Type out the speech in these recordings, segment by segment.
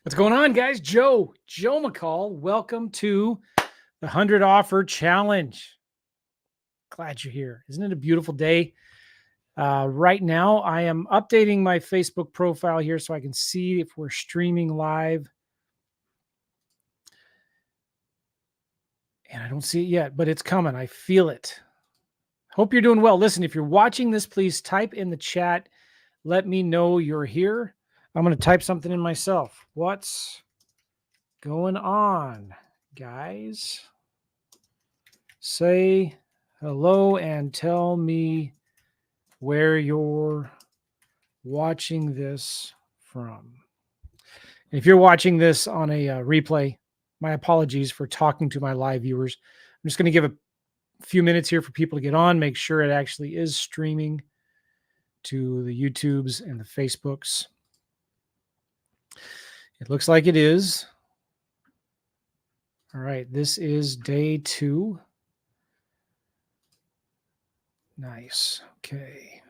What's going on, guys? Joe McCall. Welcome to the 100 Offer Challenge. Glad you're here. Isn't it a beautiful day? Right now, I am updating my Facebook profile here so I can see if we're streaming live. And I don't see it yet, but it's coming. I feel it. Hope you're doing well. Listen, if you're watching this, please type in the chat. Let me know you're here. I'm going to type something in myself. What's going on, guys? Say hello and tell me where you're watching this from. If you're watching this on a replay, my apologies for talking to my live viewers. I'm just going to give a few minutes here for people to get on, make sure it actually is streaming to the YouTubes and the Facebooks. It looks like it is. All right, this is day 2. Nice. Okay.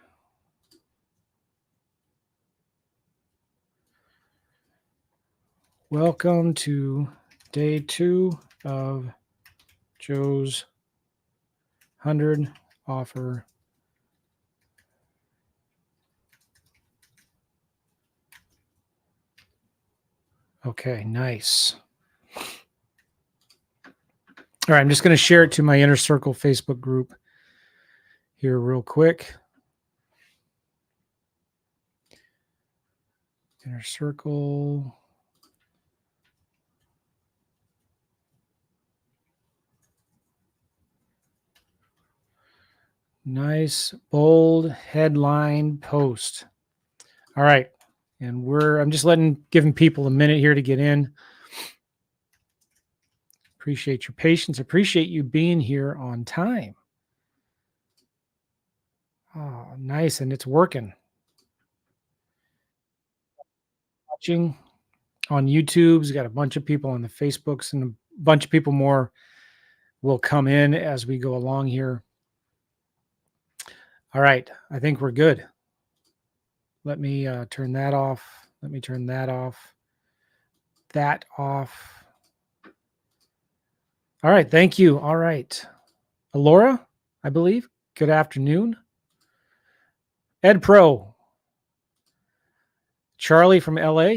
Welcome to day 2 of Joe's 100 offer. Okay, nice. All right, I'm just going to share it to my Inner Circle Facebook group here real quick. Inner Circle. Nice, bold headline post. All right. And I'm just giving people a minute here to get in. Appreciate your patience. Appreciate you being here on time. Oh, nice. And it's working. Watching on YouTube's got a bunch of people on the Facebooks, and a bunch of people more will come in as we go along here. All right. I think we're good. Let me turn that off. Let me turn that off. That off. All right. Thank you. All right. Alora, I believe. Good afternoon. Ed Pro. Charlie from LA.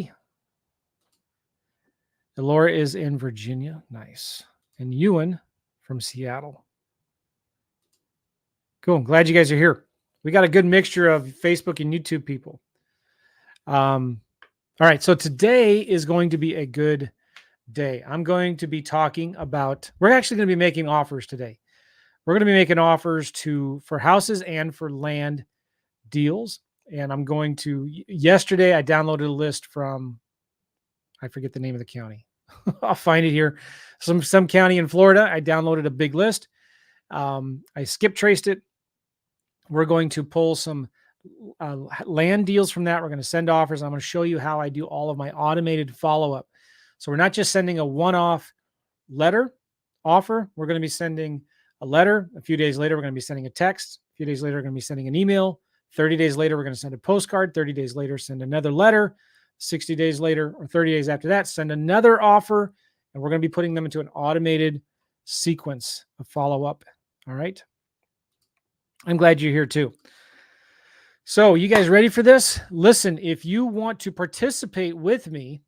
Alora is in Virginia. Nice. And Ewan from Seattle. Cool. I'm glad you guys are here. We got a good mixture of Facebook and YouTube people. All right. So today is going to be a good day. I'm going to be talking about, we're actually going to be making offers today. We're going to be making offers for houses and for land deals. And I'm going to, yesterday I downloaded a list from, I forget the name of the county. I'll find it here. Some county in Florida. I downloaded a big list. I skip traced it. We're going to pull some land deals from that. We're going to send offers. I'm going to show you how I do all of my automated follow-up. So we're not just sending a one-off letter offer. We're going to be sending a letter. A few days later, we're going to be sending a text. A few days later, we're going to be sending an email. 30 days later, we're going to send a postcard. 30 days later, send another letter. 60 days later, or 30 days after that, send another offer. And we're going to be putting them into an automated sequence of follow-up. All right. I'm glad you're here too. So you guys ready for this? Listen, if you want to participate with me,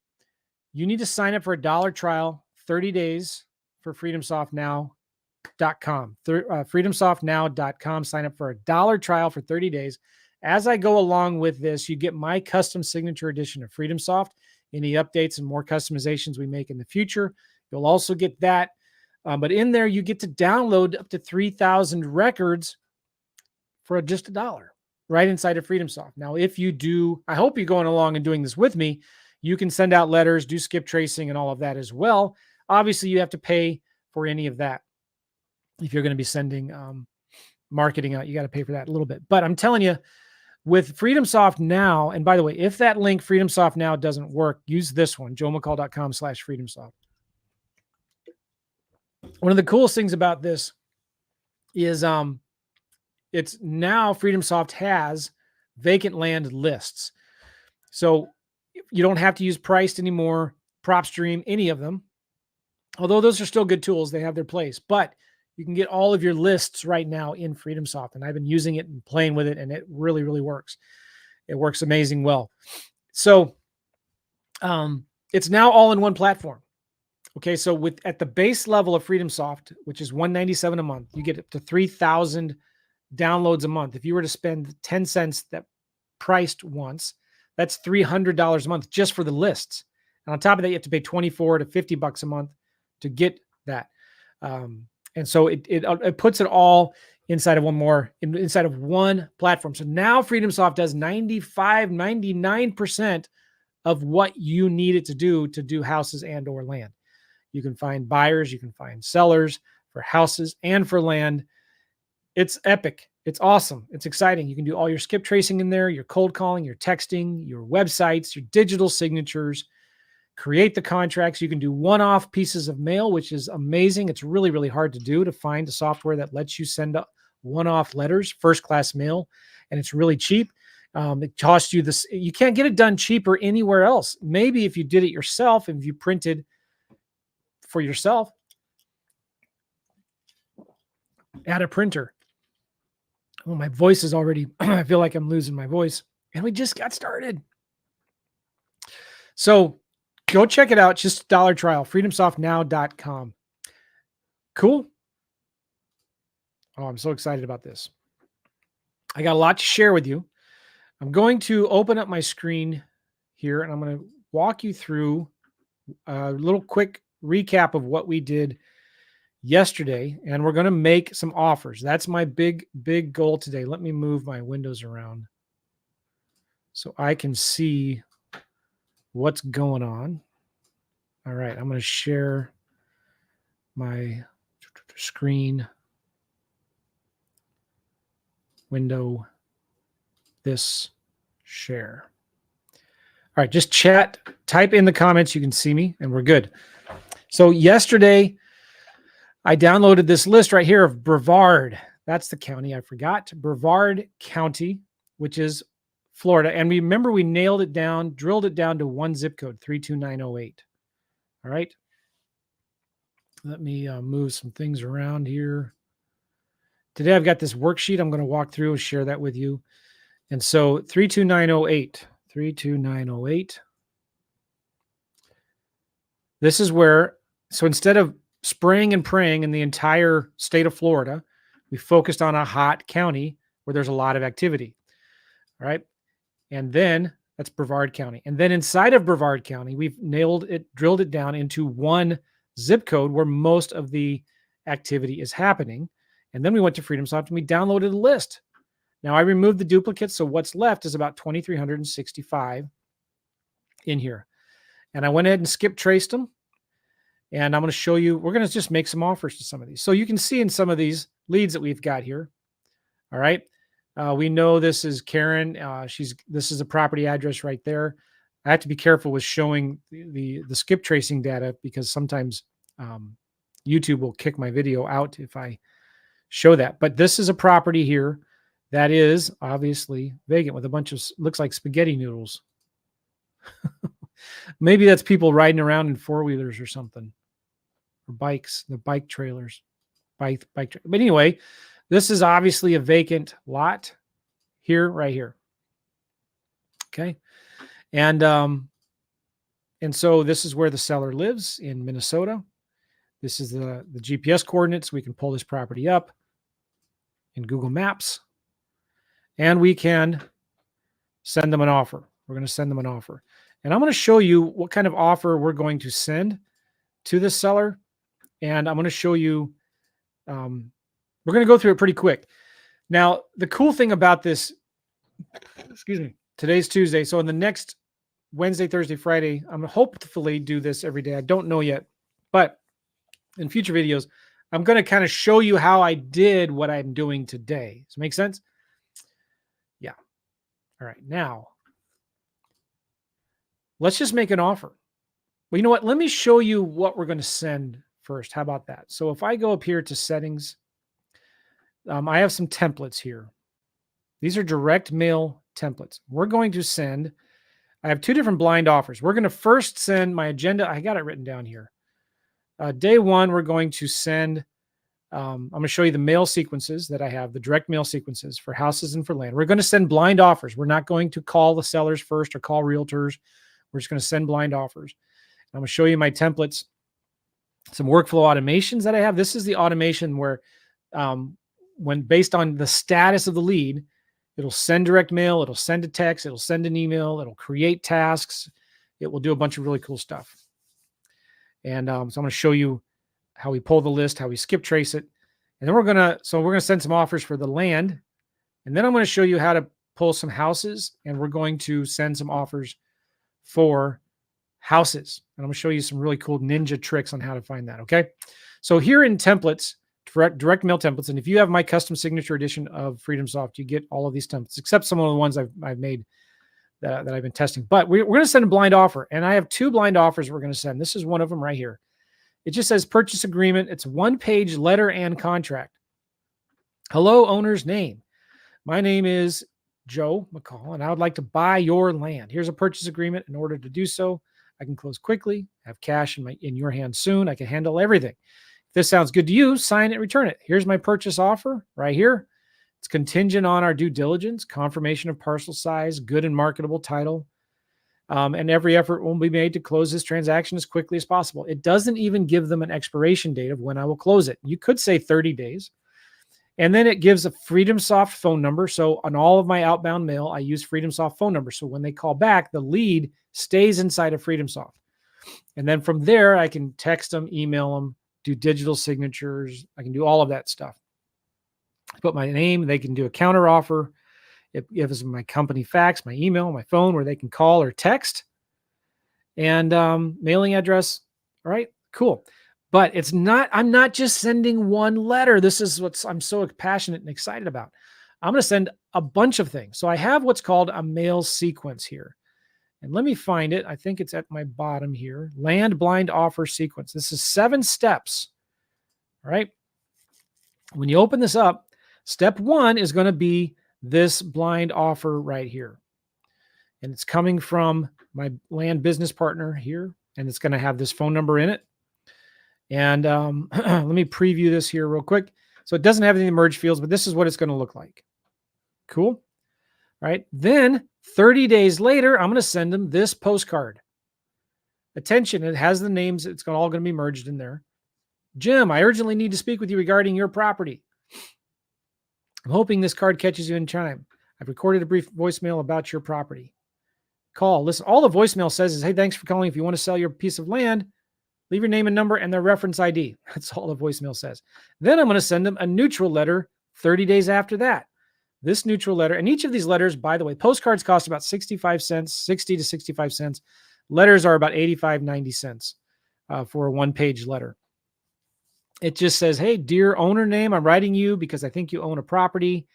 you need to sign up for a $1 trial, 30 days for freedomsoftnow.com. Freedomsoftnow.com. Sign up for a $1 trial for 30 days. As I go along with this, you get my custom signature edition of FreedomSoft. Any updates and more customizations we make in the future, you'll also get that. But in there, you get to download up to 3,000 records for just $1 right inside of FreedomSoft. Now, if you do, I hope you're going along and doing this with me. You can send out letters, do skip tracing and all of that as well. Obviously, you have to pay for any of that. If you're going to be sending marketing out, you got to pay for that a little bit. But I'm telling you, with FreedomSoft Now, and by the way, if that link FreedomSoft Now doesn't work, use this one, joemccall.com/freedomsoft. One of the coolest things about this is it's now FreedomSoft has vacant land lists. So You don't have to use Priced anymore, PropStream, any of them. Although those are still good tools, they have their place. But you can get all of your lists right now in FreedomSoft, and I've been using it and playing with it, and it really, really works. It works amazing well. So it's now all in one platform. Okay, so at the base level of FreedomSoft, which is $197 a month, you get up to 3,000 downloads a month. If you were to spend 10 cents that priced once, that's $300 a month just for the lists. And on top of that, you have to pay 24 to 50 bucks a month to get that. And so it puts it all inside of inside of one platform. So now FreedomSoft does 99% of what you need it to do houses and or land. You can find buyers, you can find sellers for houses and for land. It's epic. It's awesome. It's exciting. You can do all your skip tracing in there, your cold calling, your texting, your websites, your digital signatures, create the contracts. You can do one-off pieces of mail, which is amazing. It's really, really hard to do, to find a software that lets you send up one-off letters, first-class mail, and it's really cheap. It costs you this. You can't get it done cheaper anywhere else. Maybe if you did it yourself, if you printed for yourself at a printer. Oh, my voice is already, I feel like I'm losing my voice. And we just got started. So go check it out. Just $1 trial, freedomsoftnow.com. Cool. Oh, I'm so excited about this. I got a lot to share with you. I'm going to open up my screen here, and I'm going to walk you through a little quick recap of what we did yesterday, and we're going to make some offers. That's my big goal today. Let me move my windows around so I can see what's going on. All right, I'm going to share my screen window, this share. All right, just chat, type in the comments. You can see me, and we're good. So yesterday, I downloaded this list right here of Brevard. That's the county I forgot. Brevard County, which is Florida. And remember, we nailed it down, drilled it down to one zip code, 32908. All right. Let me move some things around here. Today, I've got this worksheet I'm going to walk through and share that with you. And so 32908, 32908. This is where, so instead of spraying and praying in the entire state of Florida, we focused on a hot county where there's a lot of activity. All right. And then that's Brevard County. And then inside of Brevard County, we've nailed it, drilled it down into one zip code where most of the activity is happening. And then we went to FreedomSoft and we downloaded a list. Now I removed the duplicates. So what's left is about 2,365 in here. And I went ahead and skip traced them. And I'm going to show you, we're going to just make some offers to some of these. So you can see in some of these leads that we've got here. All right. We know this is Karen. This is a property address right there. I have to be careful with showing the skip tracing data because sometimes YouTube will kick my video out if I show that. But this is a property here that is obviously vacant with a bunch of, looks like spaghetti noodles. Maybe that's people riding around in four-wheelers or something. Or bikes, the bike trailers. But anyway, this is obviously a vacant lot here, right here. Okay. And so this is where the seller lives in Minnesota. This is the GPS coordinates. We can pull this property up in Google Maps and we can send them an offer. We're going to send them an offer. And I'm going to show you what kind of offer we're going to send to the seller. And I'm going to show you, we're going to go through it pretty quick. Now, the cool thing about this, excuse me, today's Tuesday. So in the next Wednesday, Thursday, Friday, I'm going to hopefully do this every day. I don't know yet, but in future videos, I'm going to kind of show you how I did what I'm doing today. Does it make sense? Yeah. All right. Now, let's just make an offer. Well, you know what? Let me show you what we're going to send first. How about that? So if I go up here to settings, I have some templates here. These are direct mail templates. We're going to send I have two different blind offers. We're going to first send my agenda. I got it written down here. Day one, we're going to send, I'm going to show you the mail sequences that I have, the direct mail sequences for houses and for land. We're going to send blind offers. We're not going to call the sellers first or call realtors. We're just going to send blind offers. I'm going to show you my templates, some workflow automations that I have. This is the automation where when based on the status of the lead, it'll send direct mail, it'll send a text, it'll send an email, it'll create tasks. It will do a bunch of really cool stuff. And so I'm going to show you how we pull the list, how we skip trace it. And then we're going to send some offers for the land. And then I'm going to show you how to pull some houses, and we're going to send some offers for houses. And I'm going to show you some really cool ninja tricks on how to find that. Okay. So here in templates, direct mail templates. And if you have my custom signature edition of Freedomsoft, you get all of these templates, except some of the ones I've made that I've been testing. But we're going to send a blind offer. And I have two blind offers we're going to send. This is one of them right here. It just says purchase agreement. It's 1-page letter and contract. Hello, owner's name. My name is Joe McCall, and I would like to buy your land. Here's a purchase agreement. In order to do so, I can close quickly, have cash in your hand soon. I can handle everything. If this sounds good to you, sign it, return it. Here's my purchase offer right here. It's contingent on our due diligence, confirmation of parcel size, good and marketable title, and every effort will be made to close this transaction as quickly as possible. It doesn't even give them an expiration date of when I will close it. You could say 30 days. And then it gives a Freedomsoft phone number. So on all of my outbound mail, I use Freedomsoft phone number. So when they call back, the lead stays inside of Freedomsoft. And then from there, I can text them, email them, do digital signatures. I can do all of that stuff. Put my name. They can do a counter offer. It gives them my company fax, my email, my phone, where they can call or text. And mailing address. All right, cool. But I'm not just sending one letter. This is what I'm so passionate and excited about. I'm going to send a bunch of things. So I have what's called a mail sequence here. And let me find it. I think it's at my bottom here. Land blind offer sequence. This is 7 steps. All right. When you open this up, step 1 is going to be this blind offer right here. And it's coming from my land business partner here. And it's going to have this phone number in it. And let me preview this here real quick. So it doesn't have any merge fields, but this is what it's going to look like. Cool. All right. Then 30 days later, I'm going to send them this postcard. Attention, it has the names. It's all going to be merged in there. Jim, I urgently need to speak with you regarding your property. I'm hoping this card catches you in time. I've recorded a brief voicemail about your property. Call. Listen, all the voicemail says is, hey, thanks for calling. If you want to sell your piece of land, leave your name and number and their reference ID. That's all the voicemail says. Then I'm going to send them a neutral letter 30 days after that. This neutral letter, and each of these letters, by the way, postcards cost about 65 cents, 60 to 65 cents. Letters are about 85, 90 cents for a 1-page letter. It just says, hey, dear owner name, I'm writing you because I think you own a property.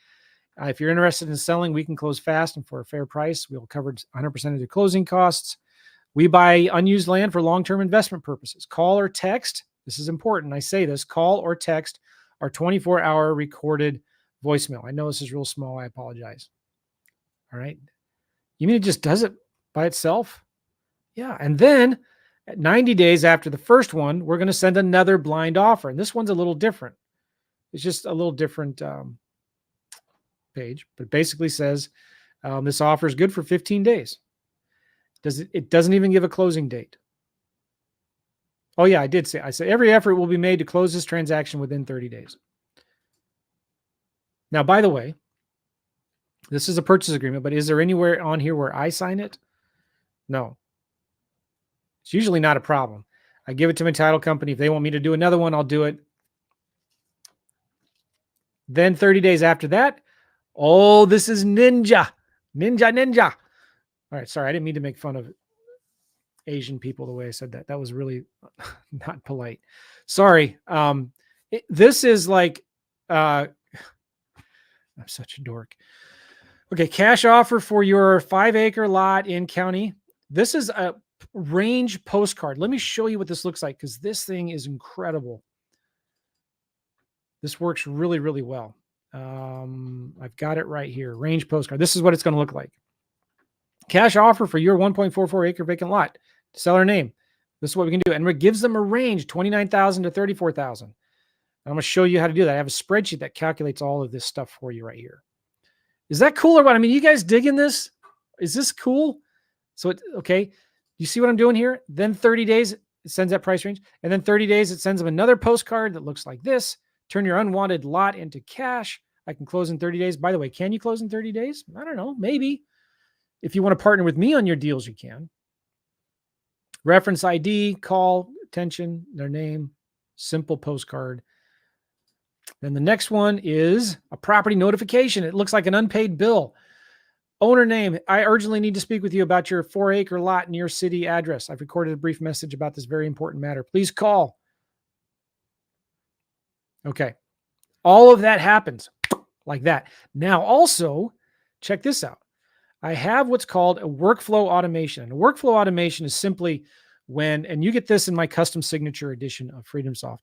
If you're interested in selling, we can close fast and for a fair price. We'll cover 100% of the closing costs. We buy unused land for long-term investment purposes. Call or text. This is important. I say this. Call or text our 24-hour recorded voicemail. I know this is real small. I apologize. All right. You mean it just does it by itself? Yeah. And then at 90 days after the first one, we're going to send another blind offer. And this one's a little different. It's just a little different page, but it basically says this offer is good for 15 days. It doesn't even give a closing date. Oh yeah, I said every effort will be made to close this transaction within 30 days. Now, by the way, this is a purchase agreement, but is there anywhere on here where I sign it? No. It's usually not a problem. I give it to my title company. If they want me to do another one, I'll do it. Then 30 days after that, oh, this is ninja. Ninja. All right, sorry, I didn't mean to make fun of Asian people the way I said that. That was really not polite. Sorry. This is like, I'm such a dork. Okay, cash offer for your 5-acre lot in county. This is a range postcard. Let me show you what this looks like because this thing is incredible. This works really, really well. I've got it right here. Range postcard. This is what it's going to look like. Cash offer for your 1.44 acre vacant lot. Seller name. This is what we can do. And it gives them a range, 29,000 to 34,000. I'm going to show you how to do that. I have a spreadsheet that calculates all of this stuff for you right here. Is that cool or what? I mean, you guys digging this? Is this cool? So, okay. You see what I'm doing here? Then 30 days, it sends that price range. And then 30 days, it sends them another postcard that looks like this. Turn your unwanted lot into cash. I can close in 30 days. By the way, can you close in 30 days? I don't know. Maybe. If you want to partner with me on your deals, you can. Reference ID, call, attention, their name, simple postcard. Then the next one is a property notification. It looks like an unpaid bill. Owner name. I urgently need to speak with you about your 4-acre lot near city address. I've recorded a brief message about this very important matter. Please call. Okay. All of that happens like that. Now, also, check this out. I have what's called a workflow automation. And a workflow automation is simply when, and you get this in my custom signature edition of FreedomSoft,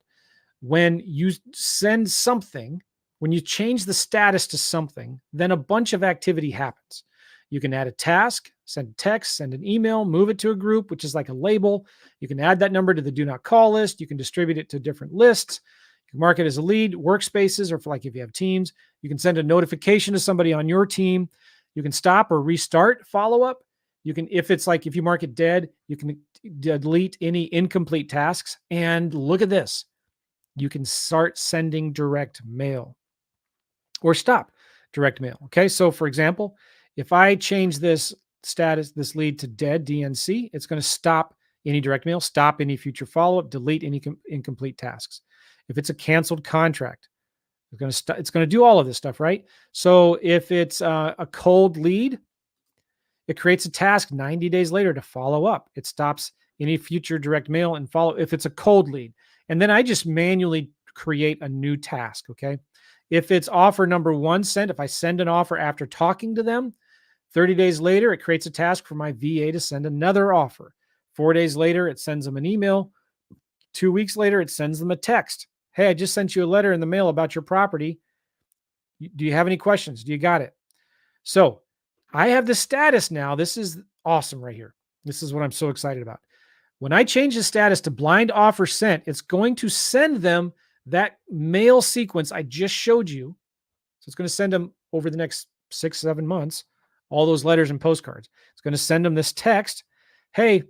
when you send something, when you change the status to something, then a bunch of activity happens. You can add a task, send a text, send an email, move it to a group, which is like a label. You can add that number to the do not call list. You can distribute it to different lists. You can mark it as a lead, workspaces, or for like if you have teams, you can send a notification to somebody on your team. You can stop or restart follow-up. You can, if it's like, if you mark it dead, you can delete any incomplete tasks. And look at this. You can start sending direct mail or stop direct mail. Okay. So for example, if I change this status, this lead to dead DNC, it's going to stop any direct mail, stop any future follow-up, delete any incomplete tasks. If it's a canceled contract, it's going to do all of this stuff, right? So if it's a cold lead, it creates a task 90 days later to follow up. It stops any future direct mail and follow if it's a cold lead. And then I just manually create a new task, okay? If it's offer number 1 sent, if I send an offer after talking to them, 30 days later, it creates a task for my VA to send another offer. 4 days later, it sends them an email. 2 weeks later, it sends them a text. Hey, I just sent you a letter in the mail about your property. Do you have any questions? Do you got it? So I have the status now. This is awesome right here. This is what I'm so excited about. When I change the status to blind offer sent, it's going to send them that mail sequence I just showed you. So it's going to send them over the next 6-7 months, all those letters and postcards. It's going to send them this text. Hey,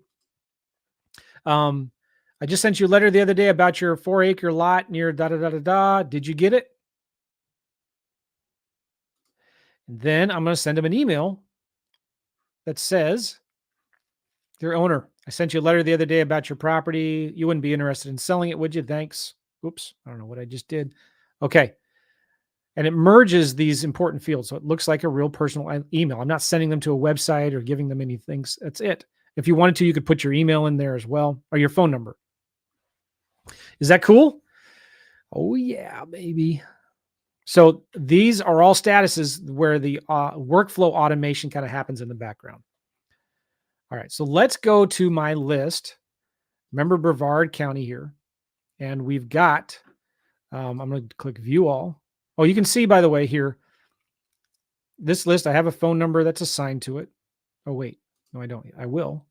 I just sent you a letter the other day about your 4-acre lot near da-da-da-da-da. Did you get it? And then I'm going to send them an email that says, dear owner, I sent you a letter the other day about your property. You wouldn't be interested in selling it, would you? Thanks. Oops. I don't know what I just did. Okay. And it merges these important fields. So it looks like a real personal email. I'm not sending them to a website or giving them anything. That's it. If you wanted to, you could put your email in there as well, or your phone number. Is that cool? Oh yeah, baby. So these are all statuses where the workflow automation kind of happens in the background. All right, so let's go to my list. Remember Brevard County here. And we've got, I'm going to click view all. Oh, you can see, by the way, here, this list, I have a phone number that's assigned to it. Oh, wait. No, I don't. I will.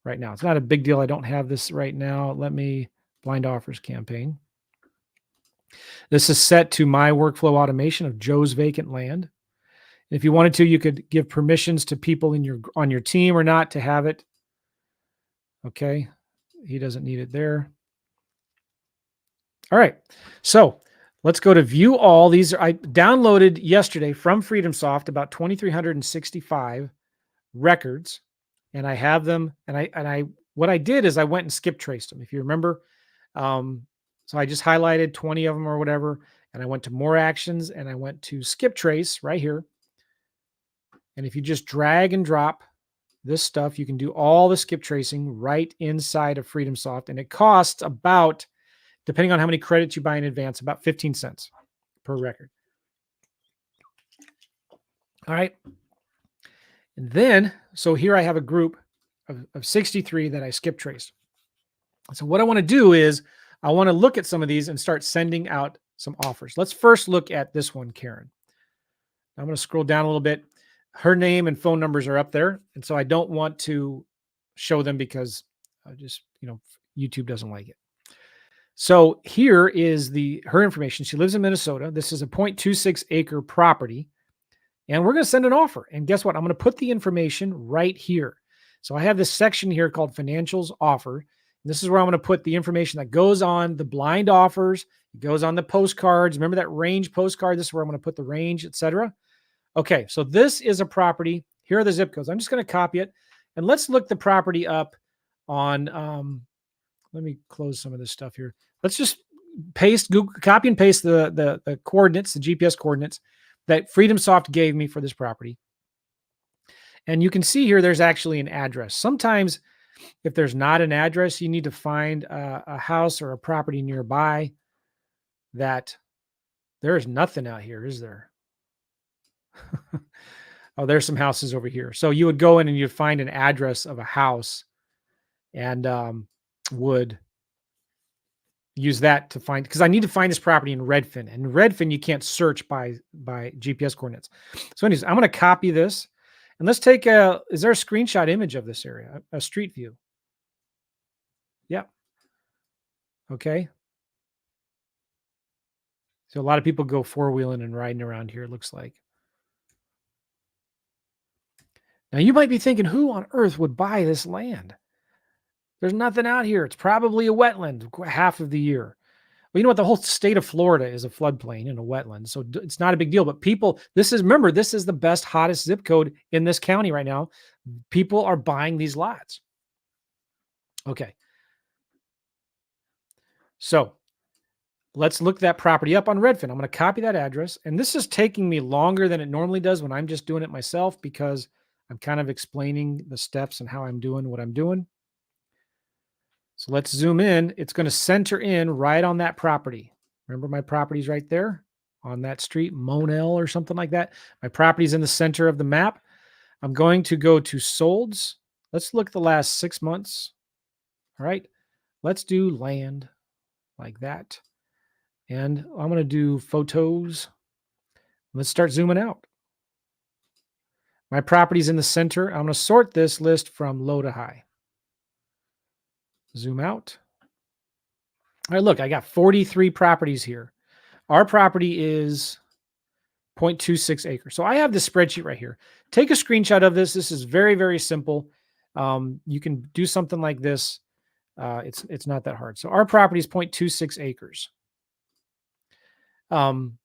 Right now. It's not a big deal. I don't have this right now. Let me blind offers campaign. This is set to my workflow automation of Joe's vacant land. If you wanted to, you could give permissions to people in on your team or not to have it. Okay. He doesn't need it there. All right. So let's go to view all. These are, I downloaded yesterday from FreedomSoft about 2,365 records, and I have them. And what I did is I went and skip traced them. If you remember, so I just highlighted 20 of them or whatever, and I went to more actions and I went to skip trace right here. And if you just drag and drop this stuff, you can do all the skip tracing right inside of FreedomSoft, and it costs about, depending on how many credits you buy in advance, about 15 cents per record. All right. And then, so here I have a group of 63 that I skip traced. So what I want to do is I want to look at some of these and start sending out some offers. Let's first look at this one, Karen. I'm going to scroll down a little bit. her name and phone numbers are up there. And so I don't want to show them because YouTube doesn't like it. So here is her information. She lives in Minnesota. This is a 0.26 acre property. And we're going to send an offer. And guess what? I'm going to put the information right here. So I have this section here called Financials Offer. And this is where I'm going to put the information that goes on the blind offers. It goes on the postcards. Remember that range postcard? This is where I'm going to put the range, etc. Okay, so this is a property. Here are the zip codes. I'm just going to copy it. And let's look the property up on, let me close some of this stuff here. Let's just copy and paste the coordinates, the GPS coordinates that FreedomSoft gave me for this property. And you can see here, there's actually an address. Sometimes if there's not an address, you need to find a house or a property nearby that there's nothing out here, is there? Oh, there's some houses over here. So you would go in and you'd find an address of a house and would use that to find, because I need to find this property in Redfin. And Redfin, you can't search by GPS coordinates. So anyways, I'm going to copy this. And let's take is there a screenshot image of this area? A street view? Yeah. Okay. So a lot of people go four-wheeling and riding around here, it looks like. Now you might be thinking, who on earth would buy this land? There's nothing out here. It's probably a wetland half of the year. Well, you know what? The whole state of Florida is a floodplain and a wetland. So it's not a big deal. But people, remember, this is the best, hottest zip code in this county right now. People are buying these lots. Okay. So let's look that property up on Redfin. I'm going to copy that address. And this is taking me longer than it normally does when I'm just doing it myself, because I'm kind of explaining the steps and how I'm doing what I'm doing. So let's zoom in. It's going to center in right on that property. Remember my property's right there on that street, Monell or something like that. My property's in the center of the map. I'm going to go to solds. Let's look at the last 6 months. All right. Let's do land like that. And I'm going to do photos. Let's start zooming out. My property's in the center. I'm going to sort this list from low to high. Zoom out. All right, look, I got 43 properties here. Our property is 0.26 acres. So I have this spreadsheet right here. Take a screenshot of this. This is very, very simple. You can do something like this. It's not that hard. So our property is 0.26 acres. And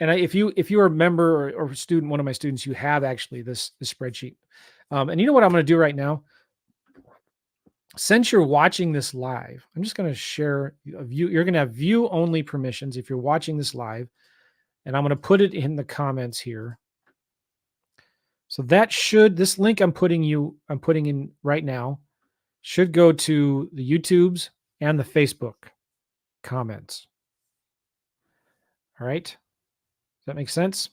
if you are a member or student, one of my students, you have actually this spreadsheet. And you know what I'm going to do right now? Since you're watching this live, I'm just going to share a view. You're going to have view only permissions if you're watching this live. And I'm going to put it in the comments here. So that this link I'm putting in right now should go to the YouTubes and the Facebook comments. All right. Does that make sense?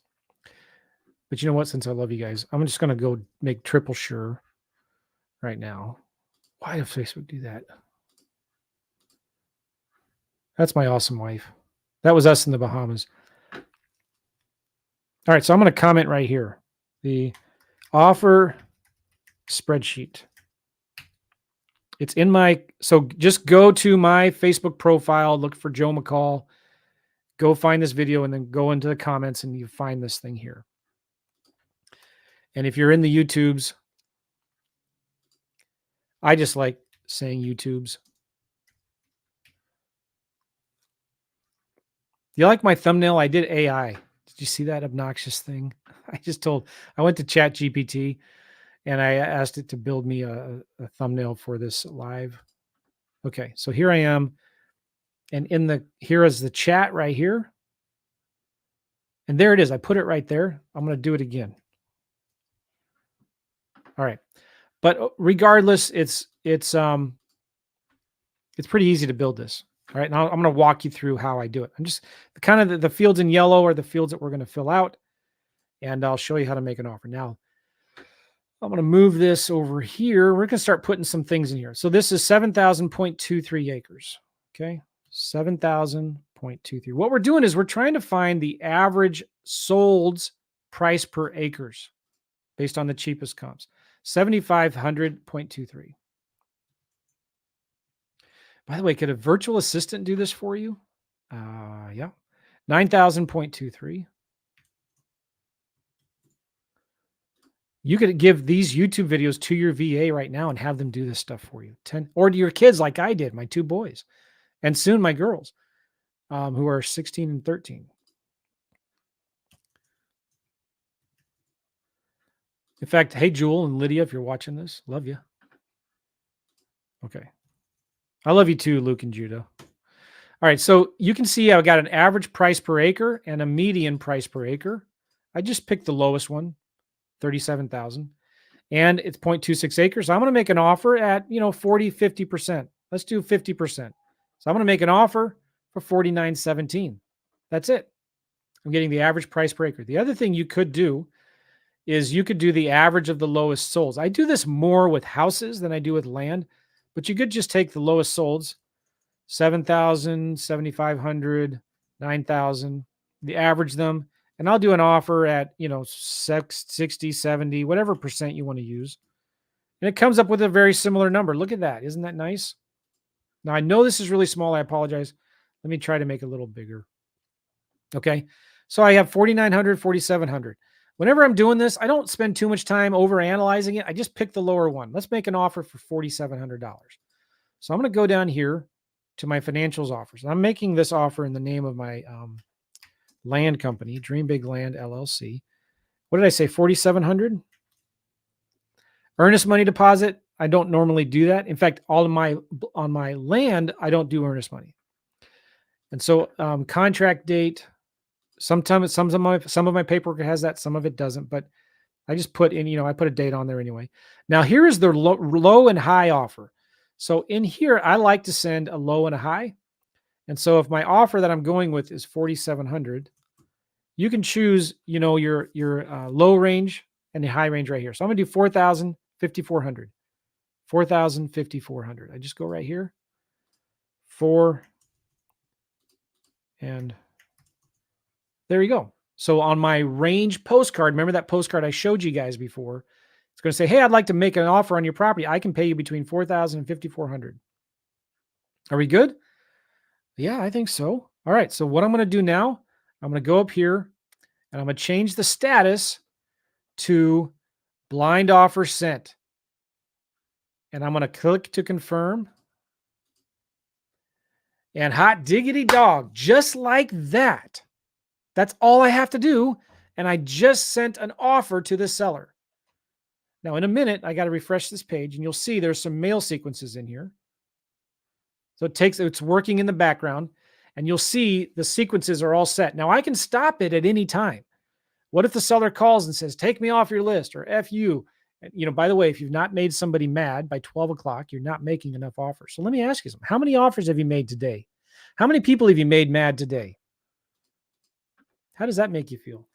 But you know what? Since I love you guys, I'm just going to go make triple sure right now. Why did Facebook do that? That's my awesome wife. That was us in the Bahamas. All right, so I'm going to comment right here. The offer spreadsheet. It's in so just go to my Facebook profile, look for Joe McCall, go find this video, and then go into the comments and you find this thing here. And if you're in the YouTubes, I just like saying YouTubes. You like my thumbnail? I did AI. Did you see that obnoxious thing? I went to ChatGPT and I asked it to build me a thumbnail for this live. Okay, so here I am. And here is the chat right here. And there it is. I put it right there. I'm going to do it again. All right. But regardless, it's pretty easy to build this. All right. Now I'm going to walk you through how I do it. I'm just kind of the fields in yellow are the fields that we're going to fill out. And I'll show you how to make an offer. Now, I'm going to move this over here. We're going to start putting some things in here. So this is 7,000.23 acres. Okay. 7,000.23. What we're doing is we're trying to find the average solds price per acres. based on the cheapest comps. 7,500.23. By the way, could a virtual assistant do this for you? Yeah. 9,000.23. You could give these YouTube videos to your VA right now and have them do this stuff for you. 10 or to your kids like I did, my two boys, and soon my girls, who are 16 and 13. In fact, hey, Jewel and Lydia, if you're watching this, love you. Okay. I love you too, Luke and Judah. All right. So you can see I've got an average price per acre and a median price per acre. I just picked the lowest one, 37,000. And it's 0.26 acres. So I'm going to make an offer at, 40, 50%. Let's do 50%. So I'm going to make an offer for 49.17. That's it. I'm getting the average price per acre. The other thing you could do is you could do the average of the lowest solds. I do this more with houses than I do with land, but you could just take the lowest solds, 7,000, 7,500, 9,000, the average them, and I'll do an offer at, 60, 70, whatever percent you want to use. And it comes up with a very similar number. Look at that. Isn't that nice? Now, I know this is really small. I apologize. Let me try to make it a little bigger. Okay. So I have 4,900, 4,700. Whenever I'm doing this, I don't spend too much time over analyzing it. I just pick the lower one. Let's make an offer for $4,700. So I'm going to go down here to my financials offers. I'm making this offer in the name of my land company, Dream Big Land LLC. What did I say? 4,700. Earnest money deposit. I don't normally do that. In fact, on my land, I don't do earnest money. And so contract date. Sometimes some of my paperwork has that, some of it doesn't. But I just put in, I put a date on there anyway. Now here is the low and high offer. So in here, I like to send a low and a high. And so if my offer that I'm going with is 4,700, you can choose, your low range and the high range right here. So I'm going to do 4,000, 5,400, 4,000, 5,400. I just go right here, 4, and there you go. So on my range postcard, remember that postcard I showed you guys before? It's going to say, hey, I'd like to make an offer on your property. I can pay you between 4,000 and 5,400. Are we good? Yeah, I think so. All right. So what I'm going to do now, I'm going to go up here and I'm going to change the status to blind offer sent. And I'm going to click to confirm. And hot diggity dog, just like that. That's all I have to do. And I just sent an offer to the seller. Now, in a minute, I got to refresh this page and you'll see there's some mail sequences in here. So it's working in the background and you'll see the sequences are all set. Now I can stop it at any time. What if the seller calls and says, take me off your list or F you? By the way, if you've not made somebody mad by 12 o'clock, you're not making enough offers. So let me ask you something. How many offers have you made today? How many people have you made mad today? How does that make you feel?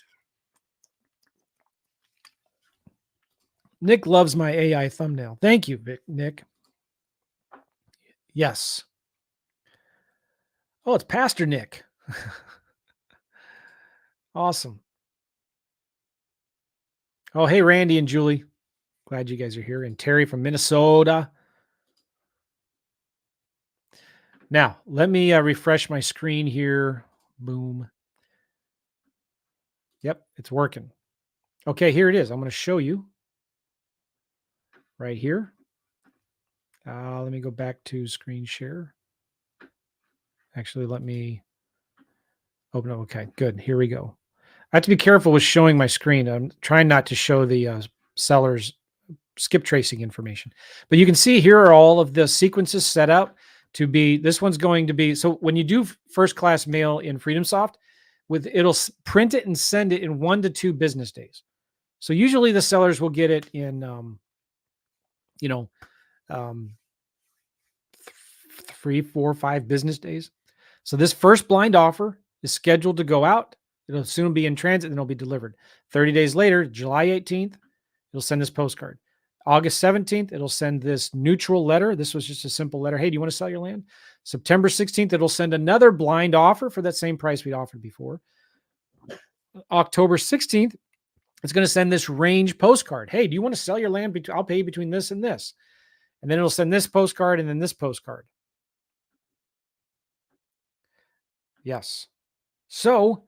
Nick loves my AI thumbnail. Thank you, Nick. Yes. Oh, it's Pastor Nick. Awesome. Oh, hey, Randy and Julie. Glad you guys are here. And Terry from Minnesota. Now, let me refresh my screen here. Boom. Yep, it's working. Okay, here it is. I'm going to show you right here. Let me go back to screen share. Actually, let me open up. Okay, good. Here we go. I have to be careful with showing my screen. I'm trying not to show the seller's skip tracing information. But you can see here are all of the sequences set up to be, this one's going to be, so when you do first class mail in FreedomSoft, it'll print it and send it in 1 to 2 business days. So usually the sellers will get it in, 3, 4, 5 business days. So this first blind offer is scheduled to go out. It'll soon be in transit and it'll be delivered. 30 days later, July 18th, it'll send this postcard. August 17th, it'll send this neutral letter. This was just a simple letter. Hey, do you want to sell your land? September 16th, it'll send another blind offer for that same price we'd offered before. October 16th, It's going to send this range postcard. Hey, do you want to sell your land? I'll pay you between this and this. And then it'll send this postcard and then this postcard. Yes. So,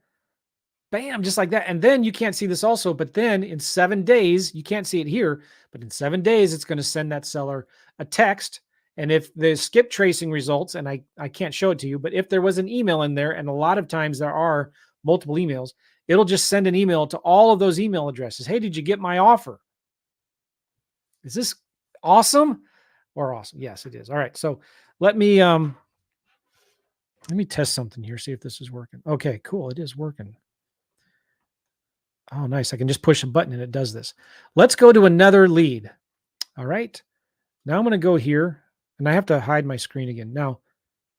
bam, just like that. And then you can't see this also, but then in 7 days, you can't see it here, but in 7 days, it's going to send that seller a text. And if the skip tracing results, and I can't show it to you, but if there was an email in there, and a lot of times there are multiple emails, it'll just send an email to all of those email addresses. Hey, did you get my offer? Is this awesome or awesome? Yes, it is. All right. So let me test something here, see if this is working. Okay, cool. It is working. Oh, nice. I can just push a button and it does this. Let's go to another lead. All right. Now I'm going to go here and I have to hide my screen again now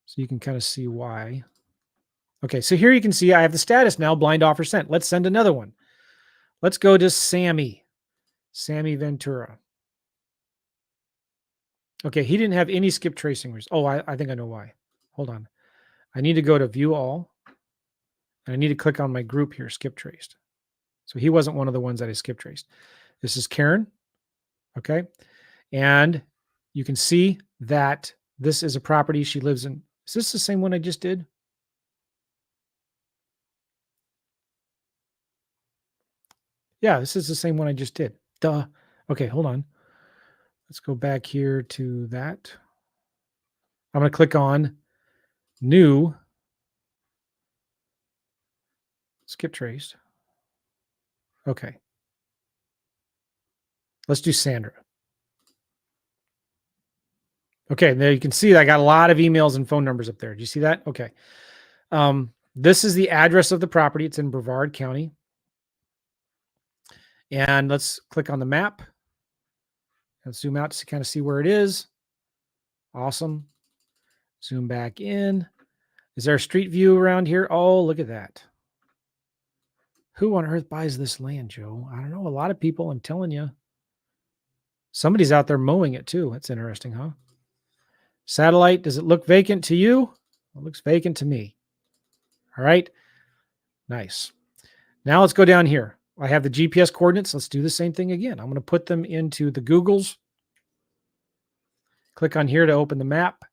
so you can kind of see why. Okay. So here you can see I have the status now, blind offer sent. Let's send another one. Let's go to Sammy Ventura. Okay. He didn't have any skip tracing. Oh, I think I know why. Hold on. I need to go to view all and I need to click on my group here, skip traced. So he wasn't one of the ones that I skip traced. This is Karen. Okay. And you can see that this is a property she lives in. Is this the same one I just did? Yeah, this is the same one I just did. Duh. Okay, hold on. Let's go back here to that. I'm going to click on new skip traced. Okay. Let's do Sandra. Okay, there you can see I got a lot of emails and phone numbers up there. Do you see that? Okay. This is the address of the property. It's in Brevard County. And let's click on the map. Let's zoom out to kind of see where it is. Awesome. Zoom back in. Is there a street view around here? Oh, look at that. Who on earth buys this land, Joe? I don't know. A lot of people, I'm telling you. Somebody's out there mowing it too. That's interesting, huh? Satellite, does it look vacant to you? It looks vacant to me. All right. Nice. Now let's go down here. I have the GPS coordinates. Let's do the same thing again. I'm going to put them into the Googles. Click on here to open the map.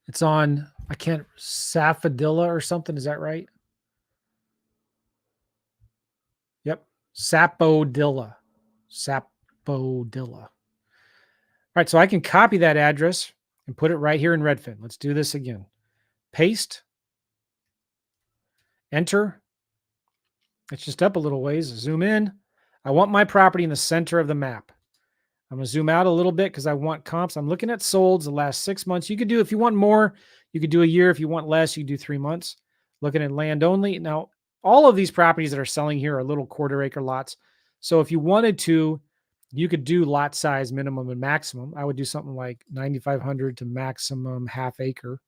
It's on, Sapodilla or something. Is that right? Yep. Sapodilla. All right. So I can copy that address and put it right here in Redfin. Let's do this again. Paste. Enter. It's just up a little ways. Zoom in. I want my property in the center of the map. I'm going to zoom out a little bit because I want comps. I'm looking at solds the last 6 months. You could do, if you want more, you could do a year. If you want less, you could do 3 months. Looking at land only. Now, all of these properties that are selling here are little quarter-acre lots. So if you wanted to, you could do lot size minimum and maximum. I would do something like 9,500 to maximum half acre.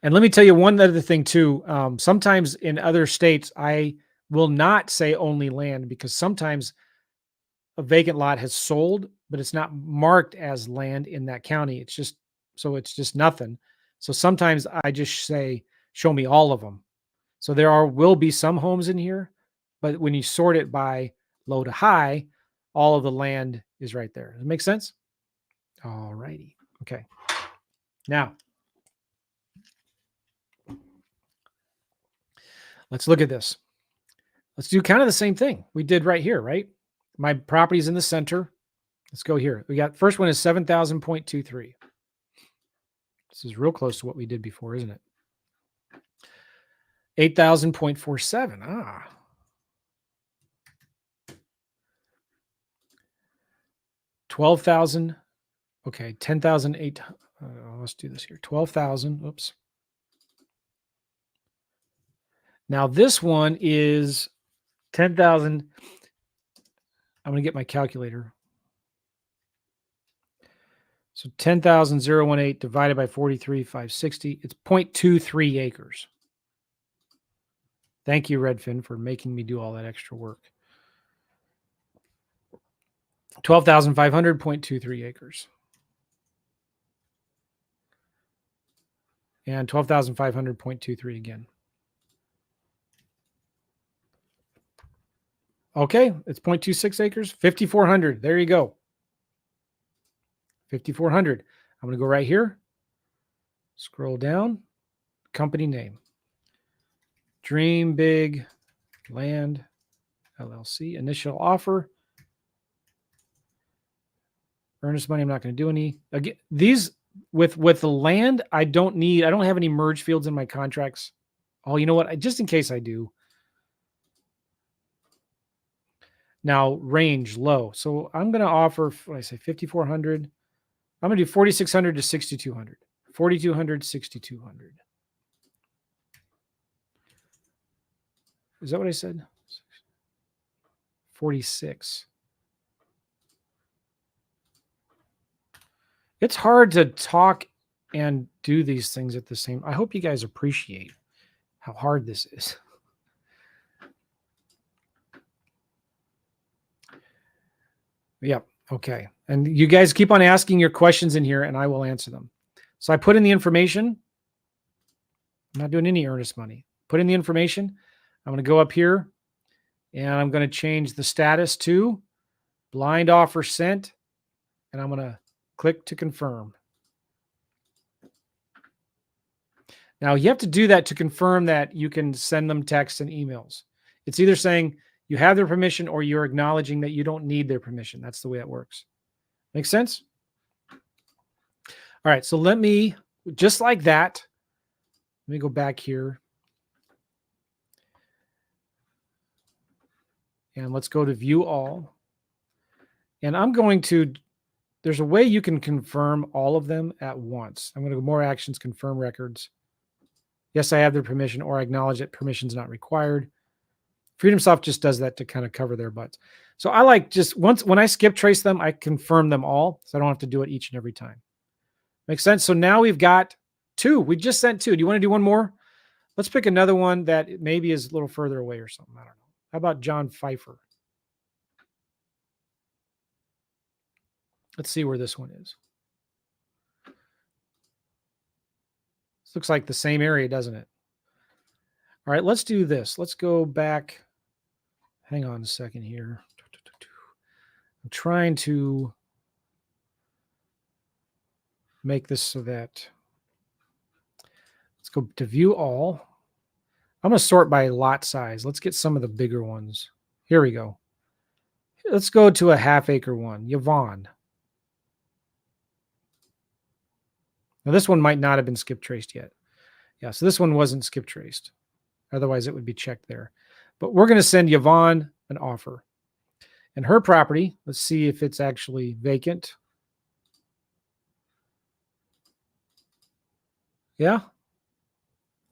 And let me tell you one other thing too. Sometimes in other states, I will not say only land because sometimes a vacant lot has sold, but it's not marked as land in that county. It's just nothing. So sometimes I just say, show me all of them. So will be some homes in here, but when you sort it by low to high, all of the land is right there. Does it make sense? All righty. Okay. Now, let's look at this. Let's do kind of the same thing we did right here, right? My property's in the center. Let's go here. We got, first one is 7,000.23. This is real close to what we did before, isn't it? 8,000.47. Ah. 12,000. Okay, 10,008. Let's do this here. 12,000. Oops. Now this one is 10,000. I'm going to get my calculator. So 10,018 divided by 43,560. It's 0.23 acres. Thank you, Redfin, for making me do all that extra work. 12,500.23 acres. And 12,500.23 again. Okay, it's 0.26 acres, 5,400. There you go. 5,400. I'm going to go right here. Scroll down. Company name. Dream Big Land LLC. Initial offer. Earnest money. I'm not going to do any. Again, these with the land, I don't have any merge fields in my contracts. Oh, you know what? Just in case I do. Now range low. So I'm going to offer, what I say, 5,400. I'm going to do 4,600 to 6,200. 4,200, 6,200. Is that what I said? 46. It's hard to talk and do these things at the same. I hope you guys appreciate how hard this is. Yep. Okay. And you guys keep on asking your questions in here and I will answer them. So I put in the information. I'm not doing any earnest money. Put in the information. I'm going to go up here and I'm going to change the status to blind offer sent. And I'm going to click to confirm. Now you have to do that to confirm that you can send them texts and emails. It's either saying you have their permission or you're acknowledging that you don't need their permission. That's the way it works. Make sense? All right. So let me, just like that, let me go back here. And let's go to view all. And I'm going to, there's a way you can confirm all of them at once. I'm going to go more actions, confirm records. Yes, I have their permission, or I acknowledge that permission's not required. FreedomSoft just does that to kind of cover their butts. So I like just once, when I skip trace them, I confirm them all. So I don't have to do it each and every time. Makes sense? So now we've got 2. We just sent 2. Do you want to do one more? Let's pick another one that maybe is a little further away or something. I don't know. How about John Pfeiffer? Let's see where this one is. This looks like the same area, doesn't it? All right, let's do this. Let's go back. Hang on a second here. I'm trying to make this so that, let's go to view all. I'm going to sort by lot size. Let's get some of the bigger ones. Here we go. Let's go to a half-acre one, Yvonne. Now, this one might not have been skip traced yet. Yeah, so this one wasn't skip traced. Otherwise, it would be checked there. But we're going to send Yvonne an offer. And her property, let's see if it's actually vacant. Yeah,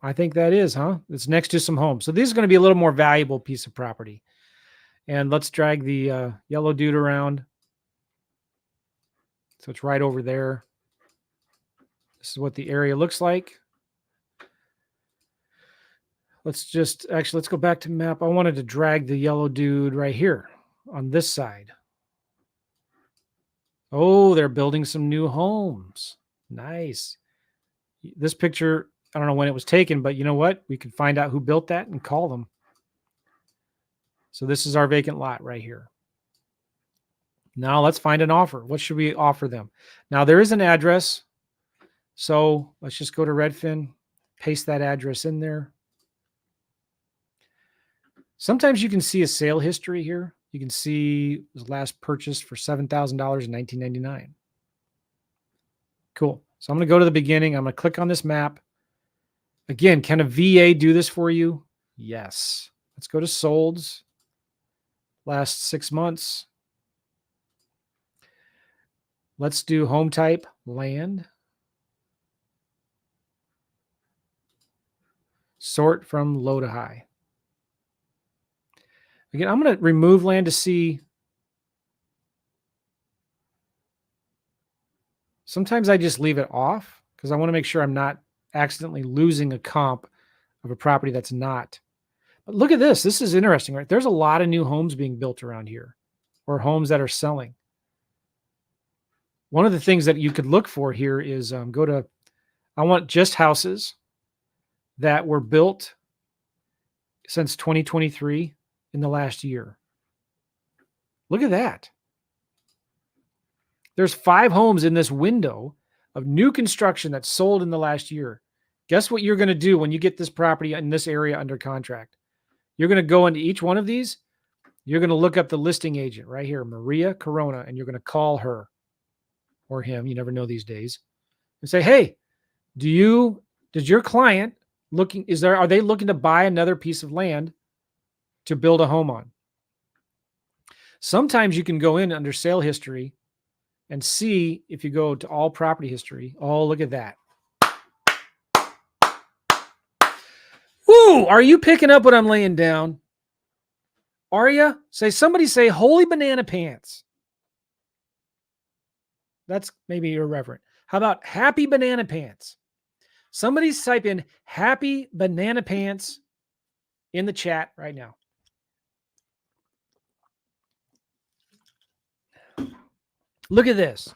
I think that is, huh? It's next to some homes. So this is going to be a little more valuable piece of property. And let's drag the yellow dude around. So it's right over there. This is what the area looks like. Let's go back to map. I wanted to drag the yellow dude right here on this side. Oh, they're building some new homes. Nice. This picture, I don't know when it was taken, but you know what? We can find out who built that and call them. So this is our vacant lot right here. Now let's find an offer. What should we offer them? Now there is an address. So let's just go to Redfin, paste that address in there. Sometimes you can see a sale history here. You can see it was last purchased for $7,000 in 1999. Cool. So I'm going to go to the beginning. I'm going to click on this map. Again, can a VA do this for you? Yes. Let's go to solds. Last 6 months. Let's do home type, land. Sort from low to high. Again, I'm going to remove land to see. Sometimes I just leave it off because I want to make sure I'm not accidentally losing a comp of a property that's not. But look at this. This is interesting, right? There's a lot of new homes being built around here, or homes that are selling. One of the things that you could look for here is go to, I want just houses that were built since 2023 in the last year. Look at that. There's 5 homes in this window of new construction that's sold in the last year. Guess what you're going to do when you get this property in this area under contract? You're going to go into each one of these. You're going to look up the listing agent right here, Maria Corona, and you're going to call her or him. You never know these days. And say, hey, does your client are they looking to buy another piece of land to build a home on? Sometimes you can go in under sale history and see, if you go to all property history. Oh, look at that. Woo! Are you picking up what I'm laying down? Are you? Somebody say holy banana pants. That's maybe irreverent. How about happy banana pants? Somebody type in happy banana pants in the chat right now. Look at this.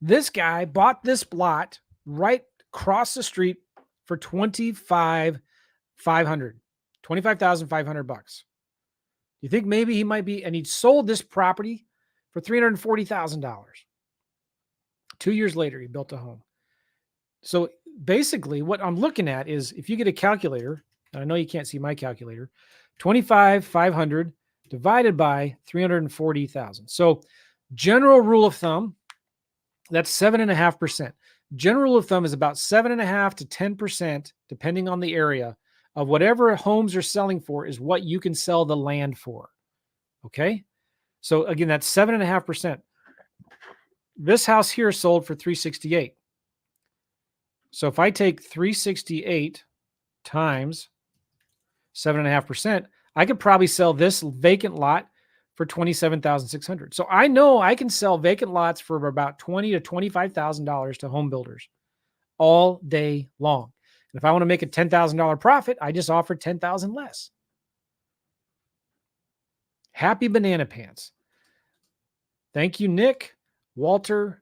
This guy bought this lot right across the street for $25,500. $25,500. You think maybe he might be, and he sold this property for $340,000. 2 years later, he built a home. So basically what I'm looking at is, if you get a calculator, and I know you can't see my calculator, 25,500 divided by 340,000. So general rule of thumb, that's 7.5%. General rule of thumb is about 7.5 to 10%, depending on the area, of whatever homes are selling for is what you can sell the land for. Okay. So again, that's 7.5%. This house here sold for 368. So if I take 368 times 7.5%, I could probably sell this vacant lot for $27,600. So I know I can sell vacant lots for about $20,000 to $25,000 to home builders all day long. And if I want to make a $10,000 profit, I just offer $10,000 less. Happy banana pants. Thank you, Nick, Walter,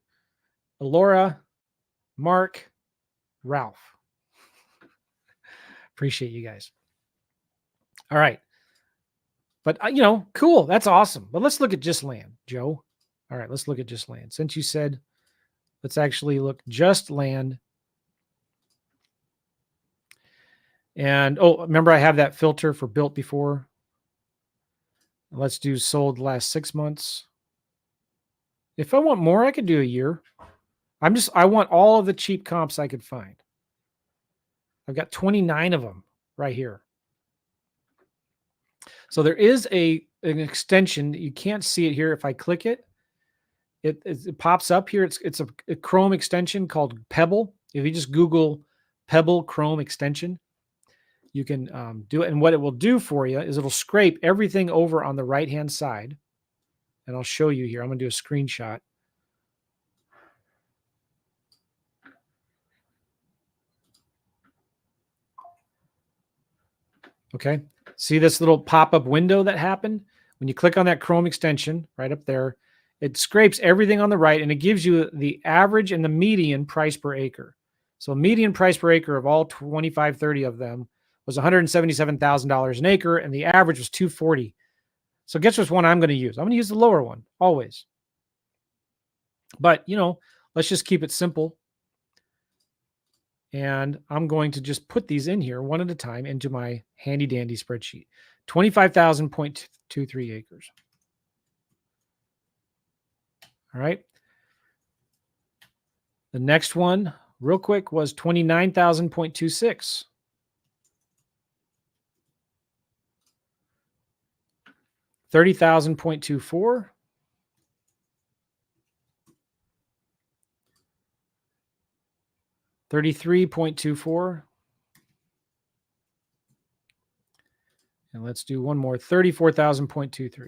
Laura, Mark, Ralph. Appreciate you guys. All right. But, cool. That's awesome. But let's look at just land, Joe. All right, let's look at just land. Since you said, let's actually look just land. And, remember I have that filter for built before. Let's do sold last 6 months. If I want more, I could do a year. I want all of the cheap comps I could find. I've got 29 of them right here. So there is an extension. You can't see it here. If I click it, it pops up here. It's a Chrome extension called Pebble. If you just Google Pebble Chrome extension, you can do it. And what it will do for you is it'll scrape everything over on the right-hand side. And I'll show you here. I'm going to do a screenshot. Okay. See this little pop-up window that happened? When you click on that Chrome extension right up there, it scrapes everything on the right and it gives you the average and the median price per acre. So median price per acre of all 25, 30 of them was $177,000 an acre, and the average was $240,000. So guess which one I'm going to use? I'm going to use the lower one, always. But, let's just keep it simple. And I'm going to just put these in here one at a time into my handy dandy spreadsheet. 25,000.23 acres. All right. The next one, real quick, was 29,000.26. 30,000.24. 33.24. And let's do one more, 34,000.23.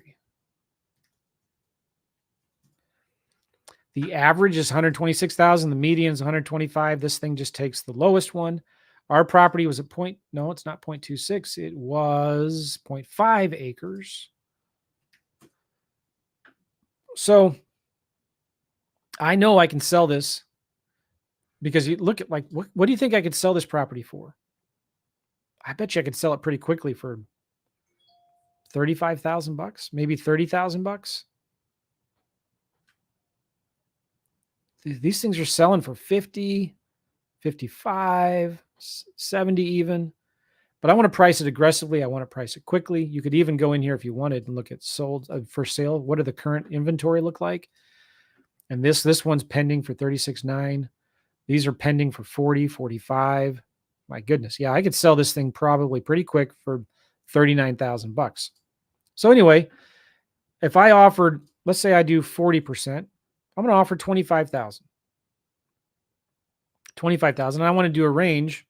The average is 126,000. The median is 125. This thing just takes the lowest one. Our property was at no, it's not 0.26. It was 0.5 acres. So I know I can sell this because you look at what do you think I could sell this property for? I bet you I could sell it pretty quickly for $35,000, maybe $30,000. These things are selling for 50, 55, 70 even. But I want to price it aggressively. I want to price it quickly. You could even go in here if you wanted and look at sold for sale. What do the current inventory look like? And this one's pending for 36.9. These are pending for 40, 45. My goodness. Yeah, I could sell this thing probably pretty quick for $39,000. So anyway, if I offered, let's say I do 40%, I'm going to offer 25,000. 25,000. I want to do a range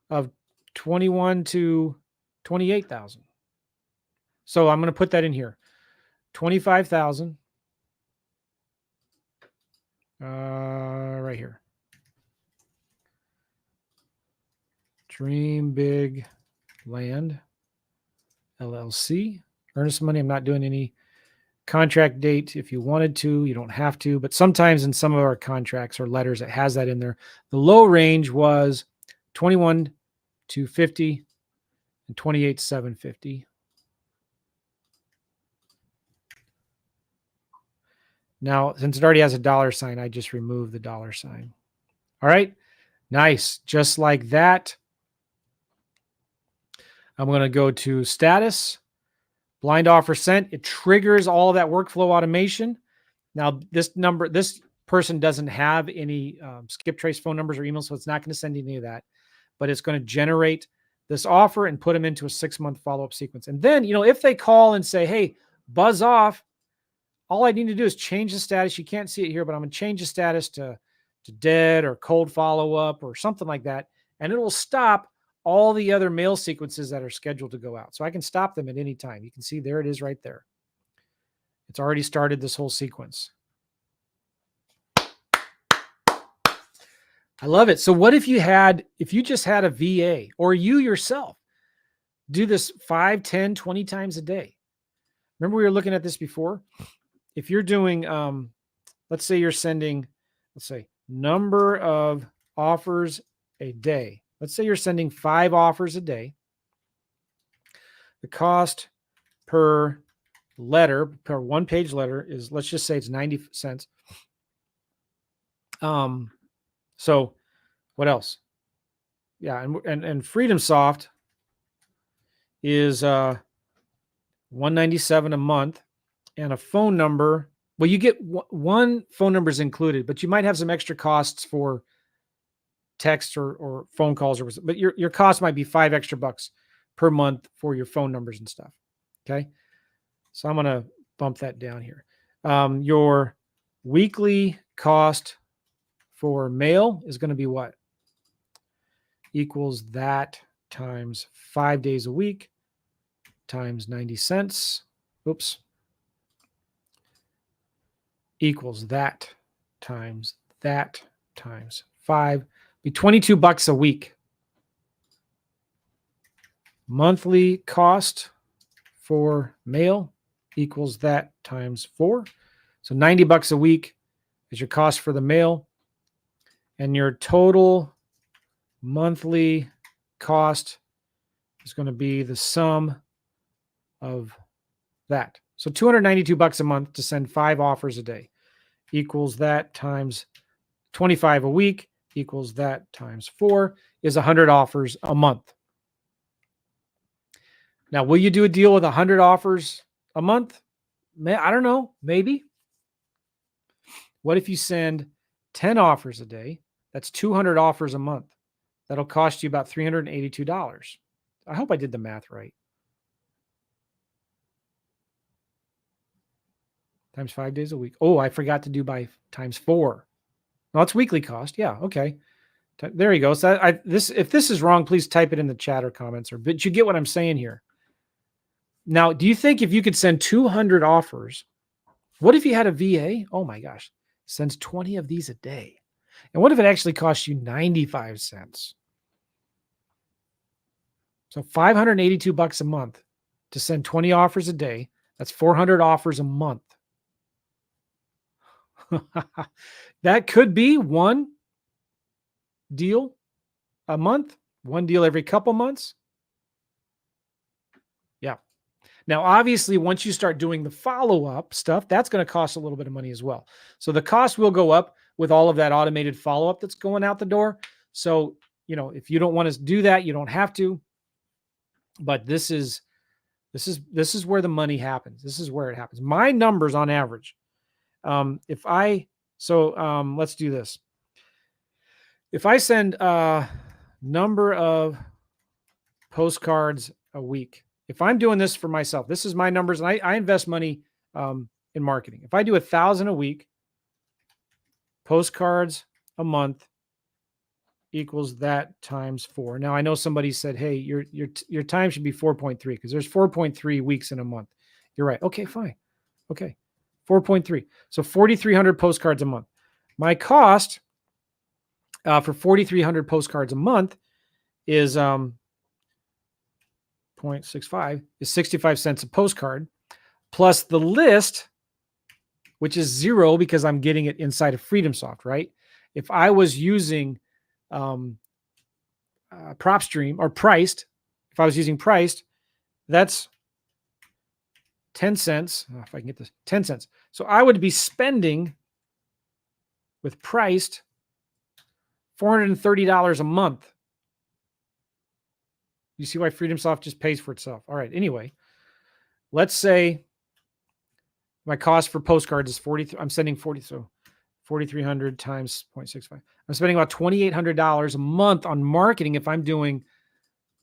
of 21 to 28,000. So I'm going to put that in here. 25,000. Right here. Dream Big Land LLC. Earnest money. I'm not doing any contract date. If you wanted to, you don't have to, but sometimes in some of our contracts or letters, it has that in there. The low range was 21 to 50 and 28,750. Now, since it already has a dollar sign, I just remove the dollar sign. All right. Nice. Just like that. I'm going to go to status, blind offer sent. It triggers all of that workflow automation. Now, this person doesn't have any skip trace phone numbers or emails, so it's not going to send any of that. But it's going to generate this offer and put them into a 6-month follow-up sequence. And then, if they call and say, hey, buzz off, all I need to do is change the status. You can't see it here, but I'm going to change the status to dead or cold follow-up or something like that. And it will stop all the other mail sequences that are scheduled to go out. So I can stop them at any time. You can see there it is right there. It's already started this whole sequence. I love it. So what if you just had a VA or you yourself do this 5, 10, 20 times a day? Remember we were looking at this before? If you're doing, let's say you're sending, number of offers a day. Let's say you're sending 5 offers a day. The cost per letter, per one-page letter is, let's just say it's 90 cents. So what else? Yeah, and FreedomSoft is $197 a month, and a phone number. Well, you get one phone number is included, but you might have some extra costs for text or phone calls, but your cost might be $5 extra per month for your phone numbers and stuff. Okay, so I'm gonna bump that down here. Your weekly cost for mail is going to be what? Equals that times 5 days a week times 90 cents. Oops. Equals that times 5. Be $22 a week. Monthly cost for mail equals that times 4. So $90 a week is your cost for the mail. And your total monthly cost is going to be the sum of that. So $292 a month to send 5 offers a day equals that times 25 a week equals that times 4 is 100 offers a month. Now, will you do a deal with 100 offers a month? I don't know. Maybe. What if you send 10 offers a day? That's 200 offers a month. That'll cost you about $382. I hope I did the math right. Times 5 days a week. Oh, I forgot to do by times 4. No, it's weekly cost. Yeah, okay. There you go. So if this is wrong, please type it in the chat or comments. But you get what I'm saying here. Now, do you think if you could send 200 offers, what if you had a VA? Oh my gosh, sends 20 of these a day. And what if it actually costs you 95 cents? So $582 a month to send 20 offers a day. That's 400 offers a month. That could be one deal a month, one deal every couple months. Yeah. Now, obviously, once you start doing the follow-up stuff, that's going to cost a little bit of money as well. So the cost will go up with all of that automated follow-up that's going out the door. So, if you don't want to do that, you don't have to. But this is where the money happens. This is where it happens. My numbers on average. Let's do this. If I send a number of postcards a week, if I'm doing this for myself, this is my numbers, and I invest money in marketing. If I do 1,000 a week, postcards a month equals that times 4. Now I know somebody said, "Hey, your time should be 4.3 because there's 4.3 weeks in a month." You're right. Okay, fine. Okay, 4.3. So 4,300 postcards a month. My cost for 4,300 postcards a month is 0.65 is 65 cents a postcard, plus the list, which is 0 because I'm getting it inside of FreedomSoft, right? If I was using PropStream or Priced, if I was using Priced, that's 10 cents. If I can get this, 10 cents. So I would be spending with Priced $430 a month. You see why FreedomSoft just pays for itself. All right. Anyway, let's say my cost for postcards is 40. I'm sending 40. So 4,300 times 0.65. I'm spending about $2,800 a month on marketing if I'm doing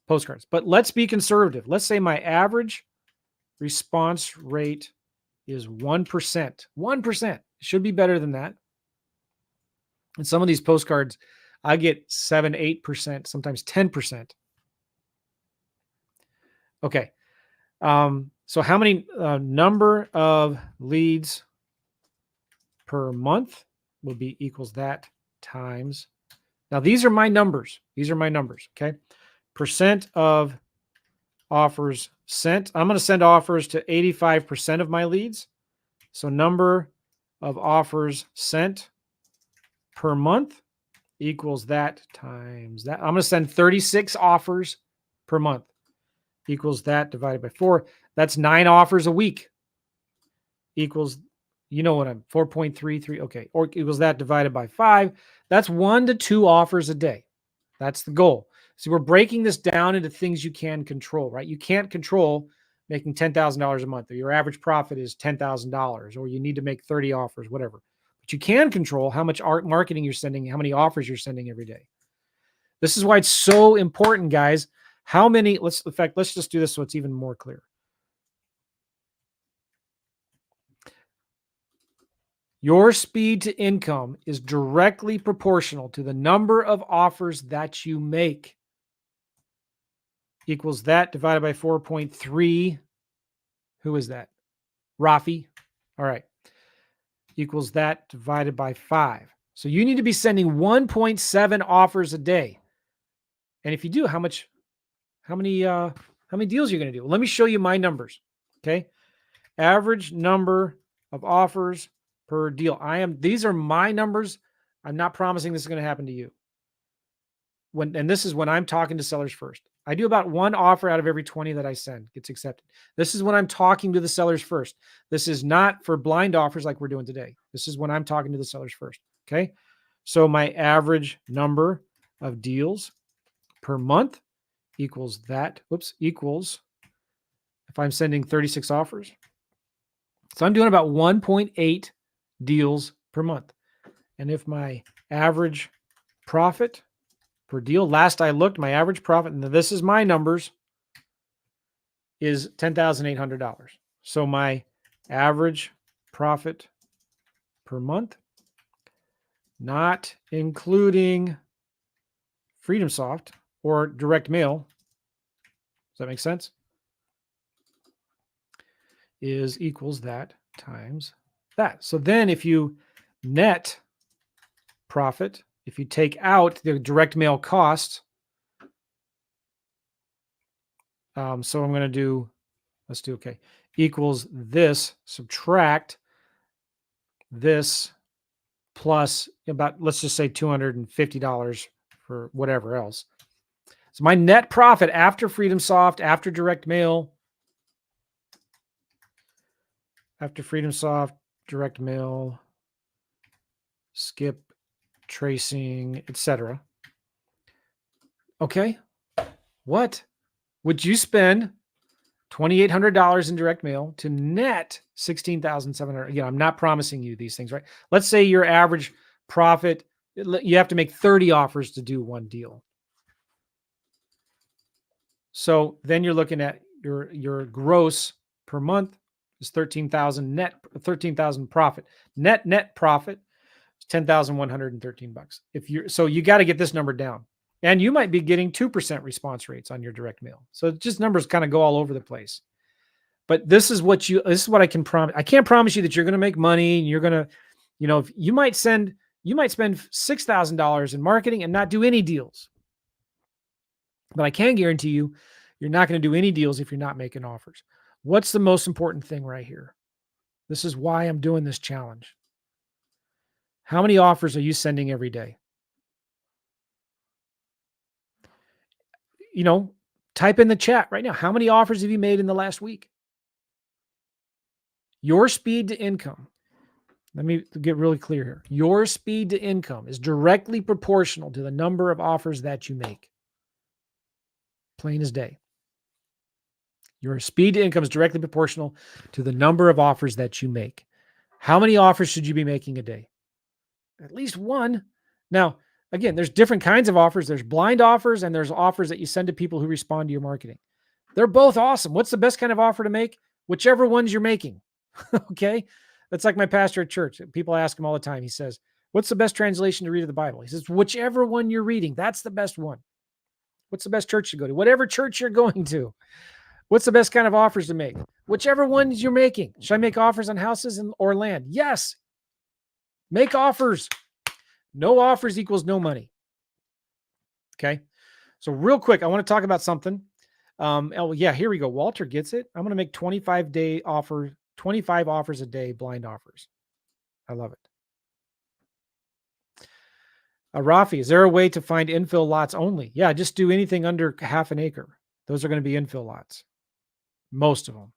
postcards. But let's be conservative. Let's say my average response rate is 1%. 1%. It should be better than that. And some of these postcards, I get 7, 8%, sometimes 10%. Okay. So how many number of leads per month will be equals that times. Now, these are my numbers. These are my numbers. Okay. Percent of offers sent. I'm going to send offers to 85% of my leads. So number of offers sent per month equals that times that. I'm going to send 36 offers per month equals that divided by 4. That's 9 offers a week equals, 4.33. Okay. Or equals that divided by 5. That's 1 to 2 offers a day. That's the goal. So we're breaking this down into things you can control, right? You can't control making $10,000 a month, or your average profit is $10,000, or you need to make 30 offers, whatever. But you can control how much marketing you're sending, how many offers you're sending every day. This is why it's so important, guys. How many, let's just do this so it's even more clear. Your speed to income is directly proportional to the number of offers that you make. Equals that divided by 4.3. Who is that? Rafi. All right. Equals that divided by 5. So you need to be sending 1.7 offers a day. And if you do, how many deals are you going to do? Well, let me show you my numbers. Okay. Average number of offers per deal. These are my numbers. I'm not promising this is going to happen to you. And this is when I'm talking to sellers first. I do about 1 offer out of every 20 that I send gets accepted. This is when I'm talking to the sellers first. This is not for blind offers like we're doing today. This is when I'm talking to the sellers first. Okay. So my average number of deals per month equals that. Equals if I'm sending 36 offers. So I'm doing about 1.8 deals per month. And if my average profit per deal, last I looked, my average profit, and this is my numbers, is $10,800. So my average profit per month, not including FreedomSoft or direct mail, does that make sense? Is equals that times that. So then if you net profit, if you take out the direct mail cost, so I'm going to do, let's do, okay, equals this, subtract this plus about, let's just say $250 for whatever else. So my net profit after FreedomSoft, after direct mail, after FreedomSoft, direct mail, skip, tracing, etc. Okay. What would you spend $2,800 in direct mail to net 16,700? Again, I'm not promising you these things, right? Let's say your average profit, you have to make 30 offers to do one deal. So then you're looking at your gross per month is 13,000 net, 13,000 profit. Net profit is 10,113 bucks. So you got to get this number down. And you might be getting 2% response rates on your direct mail. So just numbers kind of go all over the place. But this is what I can promise. I can't promise you that you're going to make money and you're going to, if you might spend $6,000 in marketing and not do any deals. But I can guarantee you, you're not going to do any deals if you're not making offers. What's the most important thing right here? This is why I'm doing this challenge. How many offers are you sending every day? Type in the chat right now. How many offers have you made in the last week? Your speed to income. Let me get really clear here. Your speed to income is directly proportional to the number of offers that you make. Plain as day. Your speed to income is directly proportional to the number of offers that you make. How many offers should you be making a day? At least one. Now, again, there's different kinds of offers. There's blind offers and there's offers that you send to people who respond to your marketing. They're both awesome. What's the best kind of offer to make? Whichever ones you're making. Okay. That's like my pastor at church. People ask him all the time. He says, what's the best translation to read of the Bible? He says, whichever one you're reading, that's the best one. What's the best church to go to? Whatever church you're going to. What's the best kind of offers to make? Whichever ones you're making. Should I make offers on houses or land? Yes. Make offers. No offers equals no money. Okay. So real quick, I want to talk about something. Here we go. Walter gets it. I'm going to make 25 offers a day, blind offers. I love it. Rafi, is there a way to find infill lots only? Yeah, just do anything under half an acre. Those are going to be infill lots. Most of them.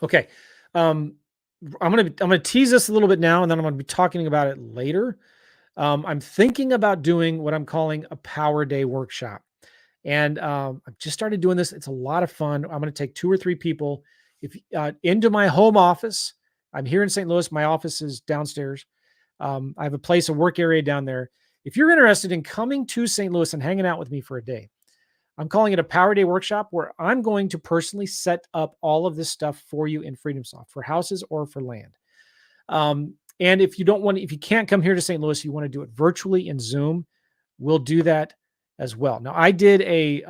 Okay. I'm going to tease this a little bit now, and then I'm going to be talking about it later. I'm thinking about doing what I'm calling a Power Day workshop. And I've just started doing this. It's a lot of fun. I'm going to take 2 or 3 people into my home office. I'm here in St. Louis. My office is downstairs. I have a work area down there. If you're interested in coming to St. Louis and hanging out with me for a day, I'm calling it a Power Day workshop where I'm going to personally set up all of this stuff for you in FreedomSoft for houses or for land. And if you can't come here to St. Louis, you want to do it virtually in Zoom, we'll do that as well. Now, I did a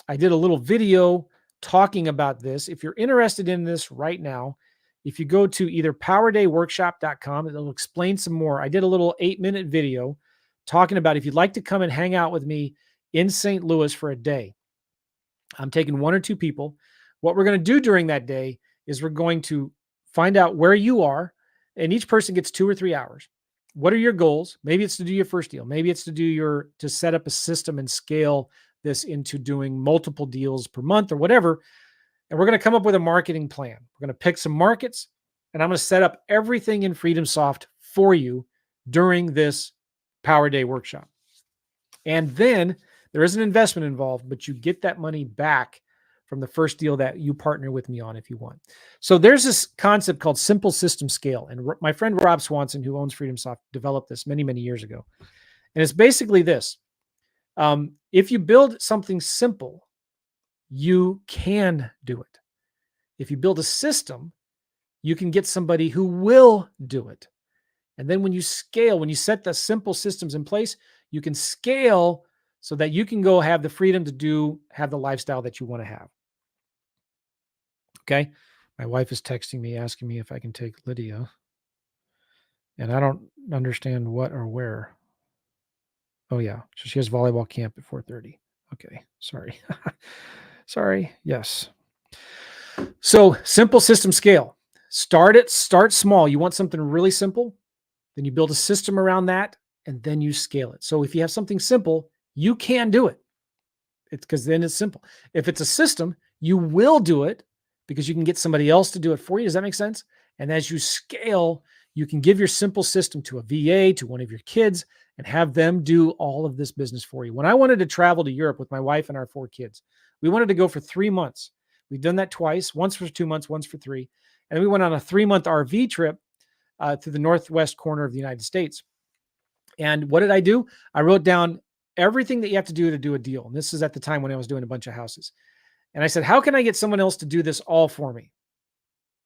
little video talking about this. If you're interested in this right now, if you go to either powerdayworkshop.com, it'll explain some more. I did a little 8-minute video talking about if you'd like to come and hang out with me in St. Louis for a day. I'm taking 1 or 2 people. What we're going to do during that day is we're going to find out where you are, and each person gets 2 or 3 hours. What are your goals? Maybe it's to do your first deal. Maybe it's to set up a system and scale this into doing multiple deals per month or whatever. And we're going to come up with a marketing plan. We're going to pick some markets, and I'm going to set up everything in FreedomSoft for you during this Power Day workshop. And then there is an investment involved, but you get that money back from the first deal that you partner with me on if you want. So there's this concept called simple system scale. And my friend Rob Swanson, who owns FreedomSoft, developed this many, many years ago. And it's basically this. If you build something simple, you can do it. If you build a system, you can get somebody who will do it. And then when you scale, when you set the simple systems in place, you can scale so that you can go have the freedom to have the lifestyle that you want to have. Okay. My wife is texting me, asking me if I can take Lydia. And I don't understand what or where. Oh, yeah. So she has volleyball camp at 4:30. Okay. Sorry. Sorry. Yes. So simple system scale. Start small. You want something really simple, then you build a system around that, and then you scale it. So if you have something simple, you can do it. It's because then it's simple. If it's a system, you will do it, because you can get somebody else to do it for you. Does that make sense? And as you scale, you can give your simple system to a VA, to one of your kids, and have them do all of this business for you. When I wanted to travel to Europe with my wife and our 4 kids, we wanted to go for 3 months. We've done that twice, once for 2 months, once for 3. And we went on a 3-month RV trip to the northwest corner of the United States. And what did I do? I wrote down everything that you have to do a deal. And this is at the time when I was doing a bunch of houses. And I said, how can I get someone else to do this all for me?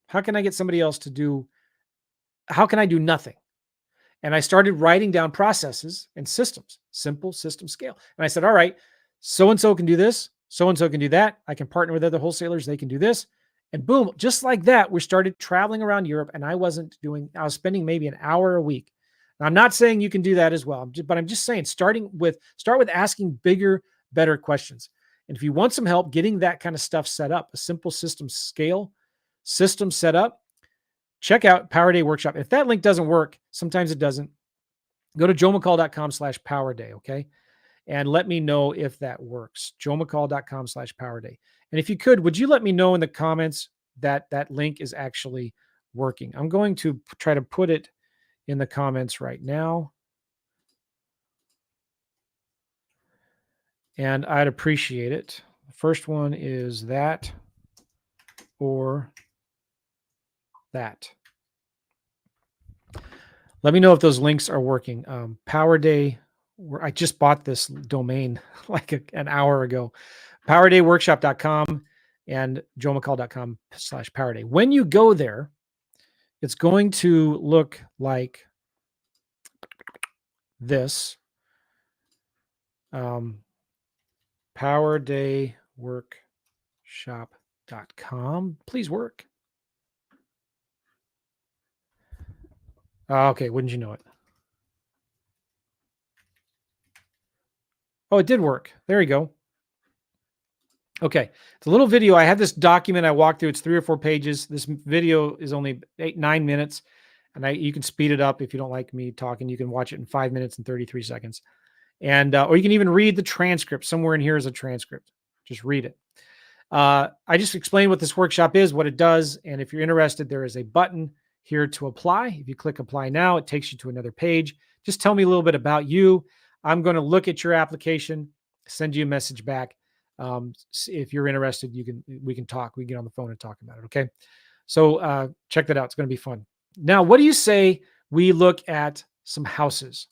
How can I get somebody else to do, how can I do nothing? And I started writing down processes and systems, simple system scale. And I said, all right, so-and-so can do this. So-and-so can do that. I can partner with other wholesalers. They can do this. And boom, just like that, we started traveling around Europe, and I was spending maybe an hour a week. Now, I'm not saying you can do that as well, but I'm just saying, start with asking bigger, better questions. And if you want some help getting that kind of stuff set up, a simple system scale, system set up, check out Power Day Workshop. If that link doesn't work, sometimes it doesn't, go to joemccall.com/Power Day, okay? And let me know if that works. joemccall.com/Power Day. And if you could, would you let me know in the comments that that link is actually working? I'm going to try to put it in the comments right now. And I'd appreciate it. The first one is that or that. Let me know if those links are working. Power Day, I just bought this domain like an hour ago. PowerDayWorkshop.com and joemccall.com/Power Day. When you go there, it's going to look like this. PowerDayWorkshop.com. Please work. Okay, wouldn't you know it? Oh, it did work. There you go. Okay, it's a little video. I have this document I walked through. It's 3 or 4 pages. This video is only 9 minutes, and you can speed it up if you don't like me talking. You can watch it in 5 minutes and 33 seconds, and or you can even read the transcript. Somewhere in here is a transcript. Just read it. I just explained what this workshop is, what it does, and if you're interested, there is a button here to apply. If you click apply now, it takes you to another page. Just tell me a little bit about you. I'm going to look at your application, send you a message back. If you're interested, we can talk. We can get on the phone and talk about it. Okay. So check that out. It's going to be fun. Now, what do you say we look at some houses?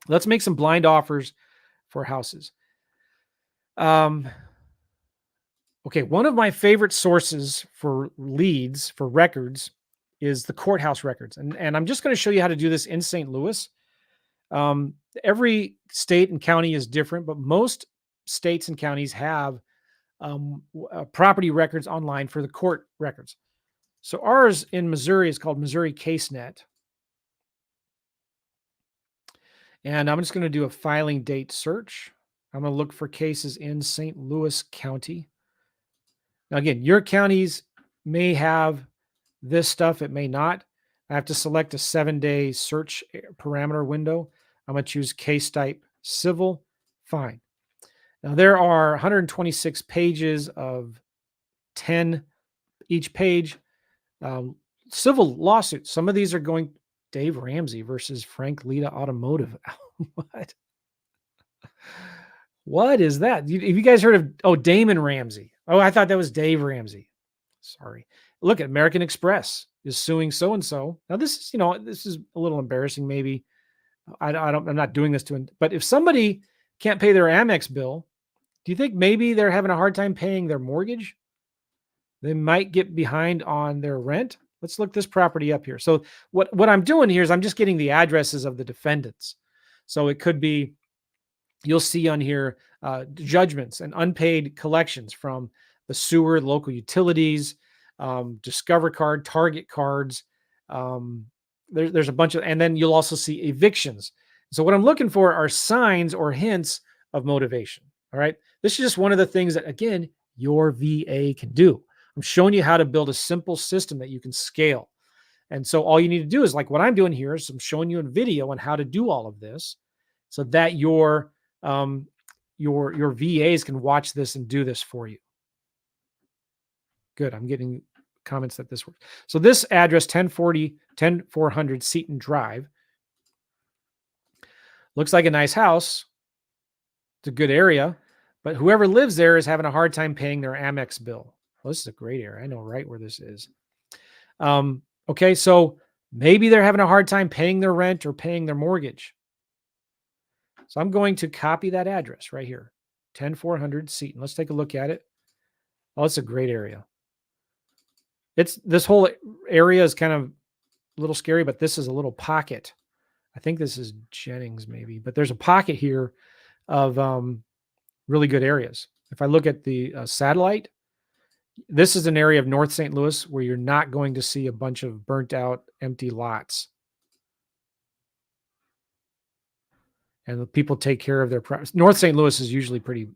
Let's make some blind offers for houses. Okay. One of my favorite sources for leads, for records, is the courthouse records. And I'm just going to show you how to do this in St. Louis. Every state and county is different, but most states and counties have property records online for the court records. So ours in Missouri is called Missouri CaseNet. And I'm just going to do a filing date search. I'm going to look for cases in St. Louis County. Now, again, your counties may have this stuff. It may not. I have to select a 7-day search parameter window. I'm going to choose case type civil. Fine. Now, there are 126 pages of 10 each page. Civil lawsuits. Some of these are going Dave Ramsey versus Frank Lita Automotive. What? What is that? Have you guys heard of, Damon Ramsey? Oh, I thought that was Dave Ramsey. Sorry. Look at American Express is suing so-and-so. Now, this is a little embarrassing. Maybe I'm not doing this to him, but if somebody can't pay their Amex bill, do you think maybe they're having a hard time paying their mortgage? They might get behind on their rent. Let's look this property up here. So what I'm doing here is I'm just getting the addresses of the defendants. So it could be, you'll see on here, judgments and unpaid collections from the sewer, local utilities, Discover Card, Target cards. There's a bunch of, and then you'll also see evictions. So what I'm looking for are signs or hints of motivation. All right. This is just one of the things that, again, your VA can do. I'm showing you how to build a simple system that you can scale. And so all you need to do is, like what I'm doing here, is I'm showing you a video on how to do all of this so that your VAs can watch this and do this for you. Good. I'm getting comments that this works. So this address, 10400 Seton Drive, looks like a nice house. It's a good area, but whoever lives there is having a hard time paying their Amex bill. Well, this is a great area. I know right where this is. Okay, so maybe they're having a hard time paying their rent or paying their mortgage. So I'm going to copy that address right here, 10400 Seton. Let's take a look at it. Oh, it's a great area. This whole area is kind of a little scary, but this is a little pocket. I think this is Jennings maybe, but there's a pocket here of really good areas. If I look at the satellite, this is an area of North St. Louis where you're not going to see a bunch of burnt out, empty lots. And the people take care of their property. North St. Louis is usually pretty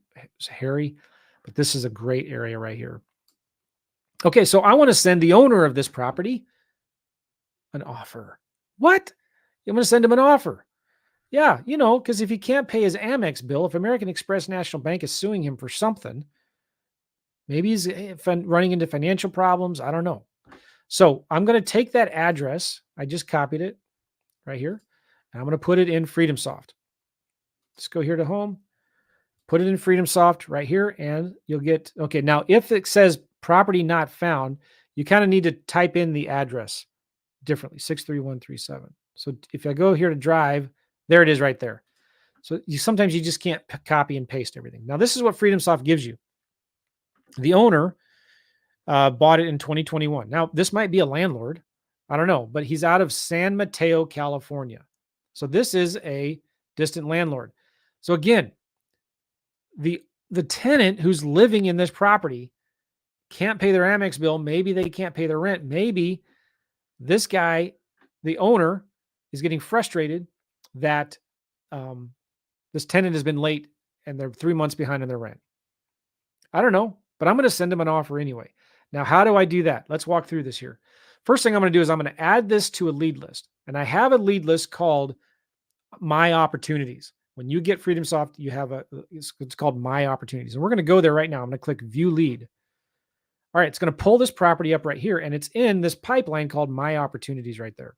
hairy, but this is a great area right here. Okay, so I want to send the owner of this property an offer. What? I'm going to send him an offer. Yeah, because if he can't pay his Amex bill, if American Express National Bank is suing him for something, maybe he's running into financial problems. I don't know. So I'm going to take that address. I just copied it right here. And I'm going to put it in FreedomSoft. Just go here to home, put it in FreedomSoft right here, and you'll get, okay, now if it says property not found, you kind of need to type in the address differently, 63137. So if I go here to drive, there it is right there. So sometimes you just can't copy and paste everything. Now this is what FreedomSoft gives you. The owner bought it in 2021. Now this might be a landlord. I don't know, but he's out of San Mateo, California. So this is a distant landlord. So again, the tenant who's living in this property can't pay their Amex bill. Maybe they can't pay their rent. Maybe this guy, the owner, is getting frustrated that this tenant has been late and they're 3 months behind on their rent. I don't know, but I'm going to send them an offer anyway. Now, how do I do that? Let's walk through this here. First thing I'm going to do is I'm going to add this to a lead list. And I have a lead list called My Opportunities. When you get FreedomSoft, you have it's called My Opportunities. And we're going to go there right now. I'm going to click View Lead. All right, it's going to pull this property up right here, and it's in this pipeline called My Opportunities right there.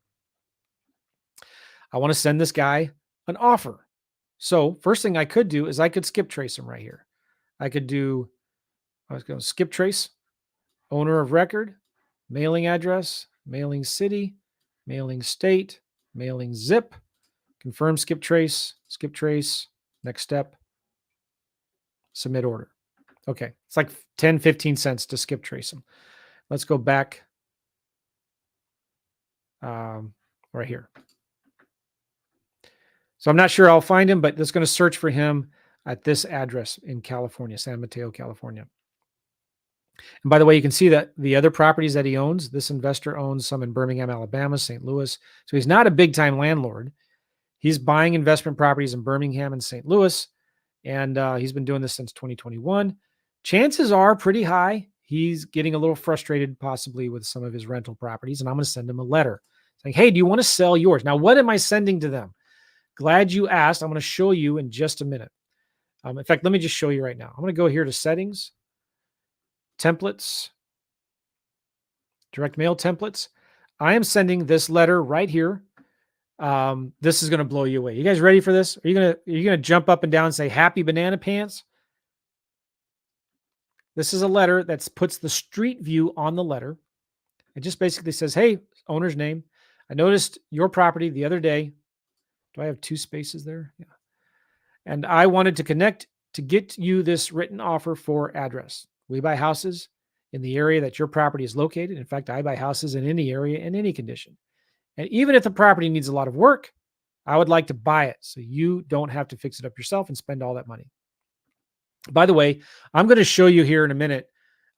I want to send this guy an offer. So first thing I could do is I could skip trace him right here. I was going to skip trace, owner of record, mailing address, mailing city, mailing state, mailing zip, confirm skip trace, next step, submit order. Okay, it's like 10, 15 cents to skip trace them. Let's go back right here. So I'm not sure I'll find him, but it's going to search for him at this address in California, San Mateo, California. And by the way, you can see that the other properties that he owns, this investor owns some in Birmingham, Alabama, St. Louis. So he's not a big time landlord. He's buying investment properties in Birmingham and St. Louis. And he's been doing this since 2021. Chances are pretty high he's getting a little frustrated possibly with some of his rental properties. And I'm going to send him a letter saying, hey, do you want to sell yours? Now, what am I sending to them? Glad you asked. I'm going to show you in just a minute. In fact, let me just show you right now. I'm going to go here to settings, templates, direct mail templates. I am sending this letter right here. This is going to blow you away. You guys ready for this? Are you going to jump up and down and say happy banana pants? This is a letter that puts the street view on the letter. It just basically says, hey, owner's name. I noticed your property the other day. Do I have 2 spaces there? Yeah. And I wanted to connect to get you this written offer for address. We buy houses in the area that your property is located. In fact, I buy houses in any area in any condition. And even if the property needs a lot of work, I would like to buy it so you don't have to fix it up yourself and spend all that money. By the way, I'm going to show you here in a minute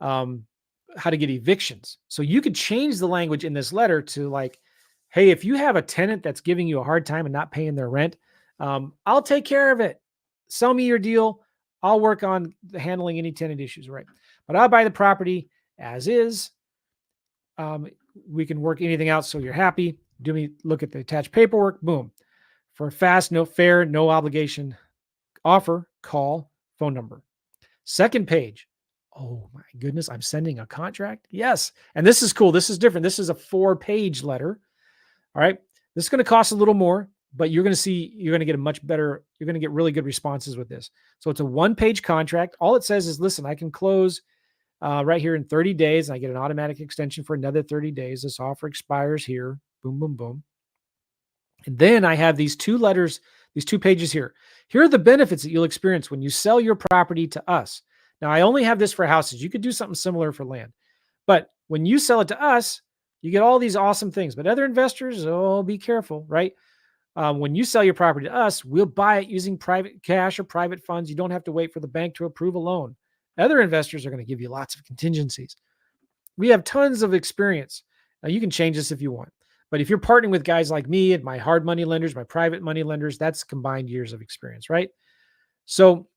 how to get evictions. So you could change the language in this letter to like, hey, if you have a tenant that's giving you a hard time and not paying their rent, I'll take care of it. Sell me your deal. I'll work on handling any tenant issues, right? But I'll buy the property as is. We can work anything out so you're happy. Look at the attached paperwork. Boom. For a fast, no fair, no obligation offer, call phone number. Second page, Oh my goodness, I'm sending a contract? Yes. And this is cool. This is different. This is a 4-page letter. All right. This is going to cost a little more, but you're going to get a much better, you're going to get really good responses with this. So it's a 1-page contract. All it says is, listen, I can close right here in 30 days. And I get an automatic extension for another 30 days. This offer expires here. Boom, boom, boom. And then I have these 2 letters, these 2 pages here. Here are the benefits that you'll experience when you sell your property to us. Now, I only have this for houses. You could do something similar for land. But when you sell it to us, you get all these awesome things. But other investors, oh, be careful, right? When you sell your property to us, we'll buy it using private cash or private funds. You don't have to wait for the bank to approve a loan. Other investors are going to give you lots of contingencies. We have tons of experience. Now, you can change this if you want. But if you're partnering with guys like me and my hard money lenders, my private money lenders, that's combined years of experience, right? So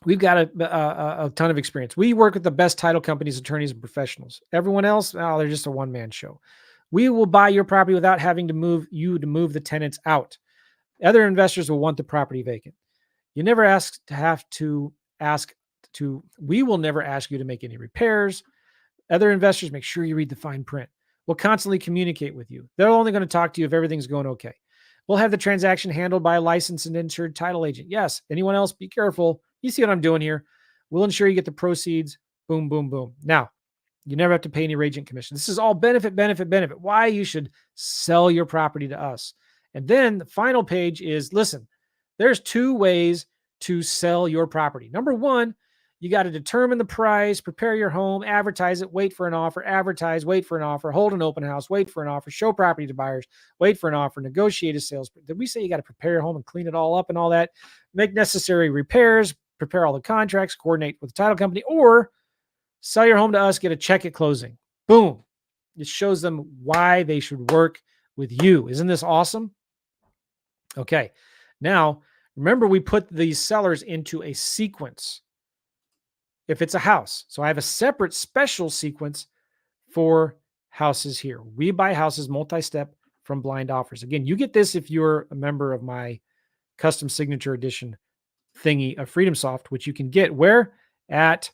we've got a ton of experience. We work with the best title companies, attorneys, and professionals. Everyone else, oh, they're just a one-man show. We will buy your property without having to move the tenants out. Other investors will want the property vacant. You never we will never ask you to make any repairs. Other investors, make sure you read the fine print. We'll constantly communicate with you. They're only going to talk to you if everything's going okay. We'll have the transaction handled by a licensed and insured title agent. Yes. Anyone else, be careful. You see what I'm doing here. We'll ensure you get the proceeds. Boom, boom, boom. Now, you never have to pay any agent commission. This is all benefit. Why you should sell your property to us. And then the final page is, listen, there's 2 ways to sell your property. Number 1, you got to determine the price, prepare your home, advertise it, wait for an offer, advertise, wait for an offer, hold an open house, wait for an offer, show property to buyers, wait for an offer, negotiate a sales. Did we say you got to prepare your home and clean it all up and all that? Make necessary repairs, prepare all the contracts, coordinate with the title company, or sell your home to us, get a check at closing. Boom. It shows them why they should work with you. Isn't this awesome? Okay. Now, remember, we put these sellers into a sequence. If it's a house. So I have a separate special sequence for houses here. We buy houses multi-step from blind offers. Again, you get this if you're a member of my custom signature edition thingy of FreedomSoft, which you can get where? At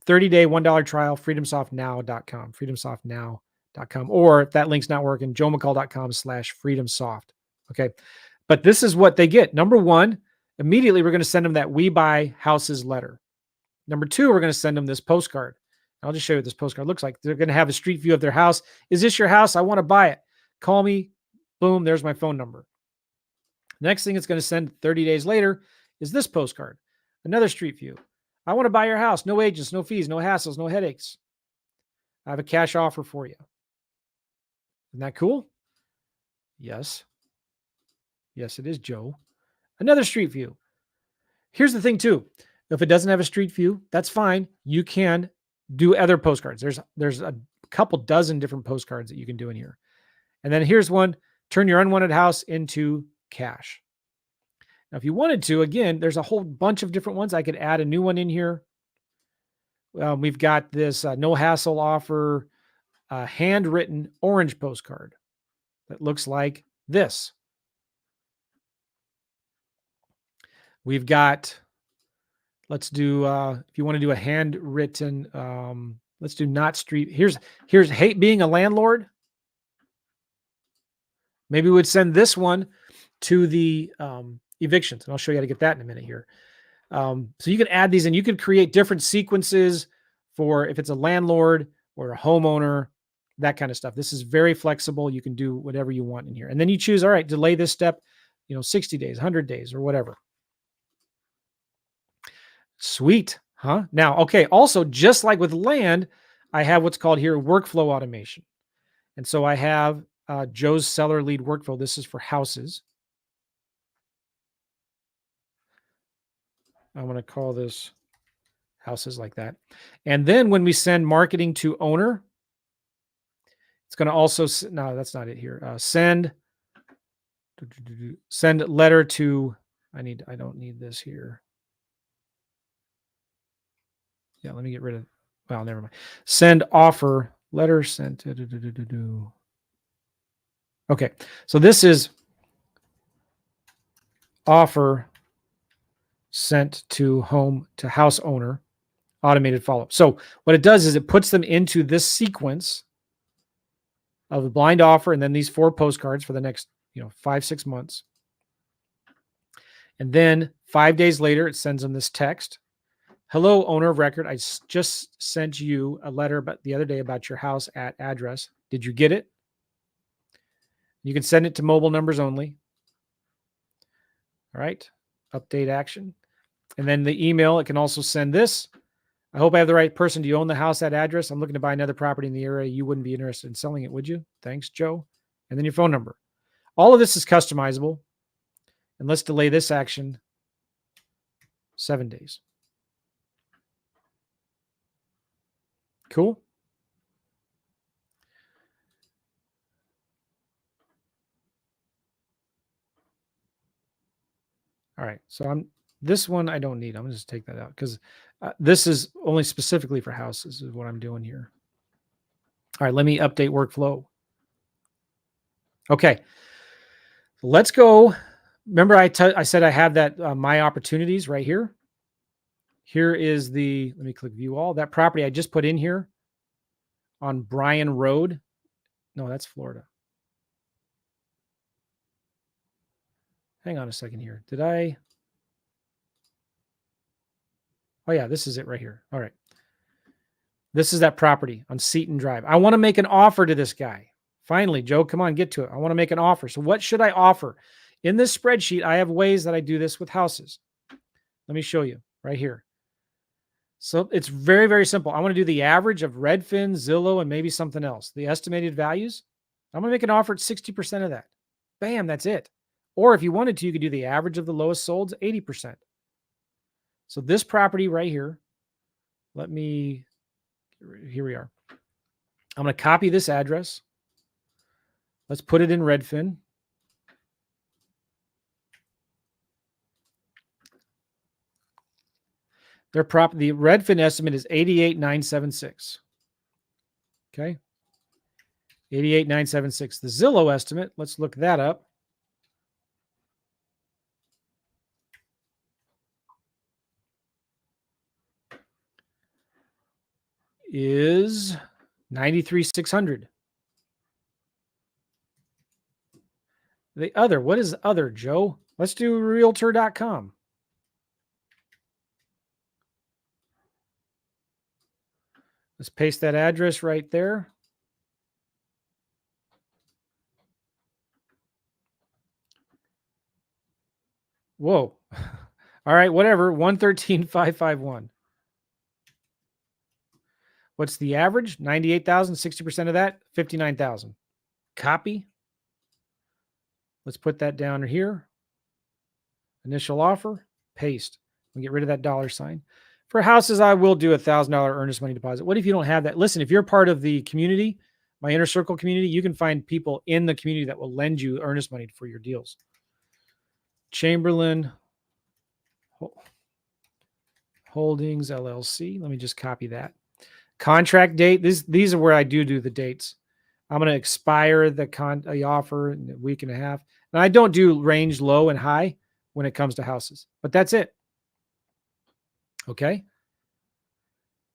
30-day $1 trial, freedomsoftnow.com, freedomsoftnow.com, or if that link's not working, joemccall.com/freedomsoft. Okay. But this is what they get. Number 1, immediately we're going to send them that We Buy Houses letter. Number 2, we're going to send them this postcard. I'll just show you what this postcard looks like. They're going to have a street view of their house. Is this your house? I want to buy it. Call me. Boom. There's my phone number. Next thing it's going to send 30 days later is this postcard. Another street view. I want to buy your house. No agents, no fees, no hassles, no headaches. I have a cash offer for you. Isn't that cool? Yes. Yes, it is, Joe. Another street view. Here's the thing too. If it doesn't have a street view, that's fine. You can do other postcards. There's a couple dozen different postcards that you can do in here. And then here's one, turn your unwanted house into cash. Now, if you wanted to, again, there's a whole bunch of different ones. I could add a new one in here. We've got this no hassle offer, handwritten orange postcard that looks like this. We've got, let's do, if you want to do a handwritten, let's do not street. Here's hate being a landlord. Maybe we would send this one to the evictions. And I'll show you how to get that in a minute here. So you can add these and you can create different sequences for if it's a landlord or a homeowner, that kind of stuff. This is very flexible. You can do whatever you want in here. And then you choose, all right, delay this step, 60 days, 100 days or whatever. Sweet, huh? Now, okay. Also, just like with land, I have what's called here workflow automation. And so I have Joe's seller lead workflow. This is for houses. I'm going to call this houses like that. And then when we send marketing to owner, it's going to also, no, that's not it here. Send letter to, I don't need this here. Yeah, let me get rid of, well, never mind. Send offer, letter sent. Okay, so this is offer sent to house owner. automated follow-up. So what it does is it puts them into this sequence of the blind offer and then these 4 postcards for the next 5-6 months. And then 5 days later, it sends them this text. Hello, owner of record. I just sent you a letter the other day about your house at address. Did you get it? You can send it to mobile numbers only. All right. Update action. And then the email, it can also send this. I hope I have the right person. Do you own the house at address? I'm looking to buy another property in the area. You wouldn't be interested in selling it, would you? Thanks, Joe. And then your phone number. All of this is customizable. And let's delay this action 7 days. Cool. All right. So this one I don't need. I'm going to just take that out because this is only specifically for houses is what I'm doing here. All right. Let me update workflow. Okay. Let's go. Remember I said I have that my opportunities right here. Here is let me click view all. That property I just put in here on Bryan Road. No, that's Florida. Hang on a second here. Oh yeah, this is it right here. All right. This is that property on Seton Drive. I want to make an offer to this guy. Finally, Joe, come on, get to it. I want to make an offer. So what should I offer? In this spreadsheet, I have ways that I do this with houses. Let me show you right here. So it's very, very simple. I want to do the average of Redfin, Zillow, and maybe something else. The estimated values. I'm going to make an offer at 60% of that. Bam, that's it. Or if you wanted to, you could do the average of the lowest solds, 80%. So this property right here, here we are. I'm going to copy this address. Let's put it in Redfin. The Redfin estimate is 88,976. Okay. 88,976. The Zillow estimate, let's look that up. Is 93,600. The other, what is other, Joe? Let's do realtor.com. Let's paste that address right there. Whoa. All right, whatever. 113,551. What's the average? 98,000, 60% of that, 59,000. Copy. Let's put that down here. Initial offer, paste. We get rid of that $sign. For houses, I will do $1,000 earnest money deposit. What if you don't have that? Listen, if you're part of the community, my inner circle community, you can find people in the community that will lend you earnest money for your deals. Chamberlain Holdings LLC. Let me just copy that. Contract date. These are where I do the dates. I'm going to expire the offer in a week and a half. And I don't do range low and high when it comes to houses, but that's it. Okay.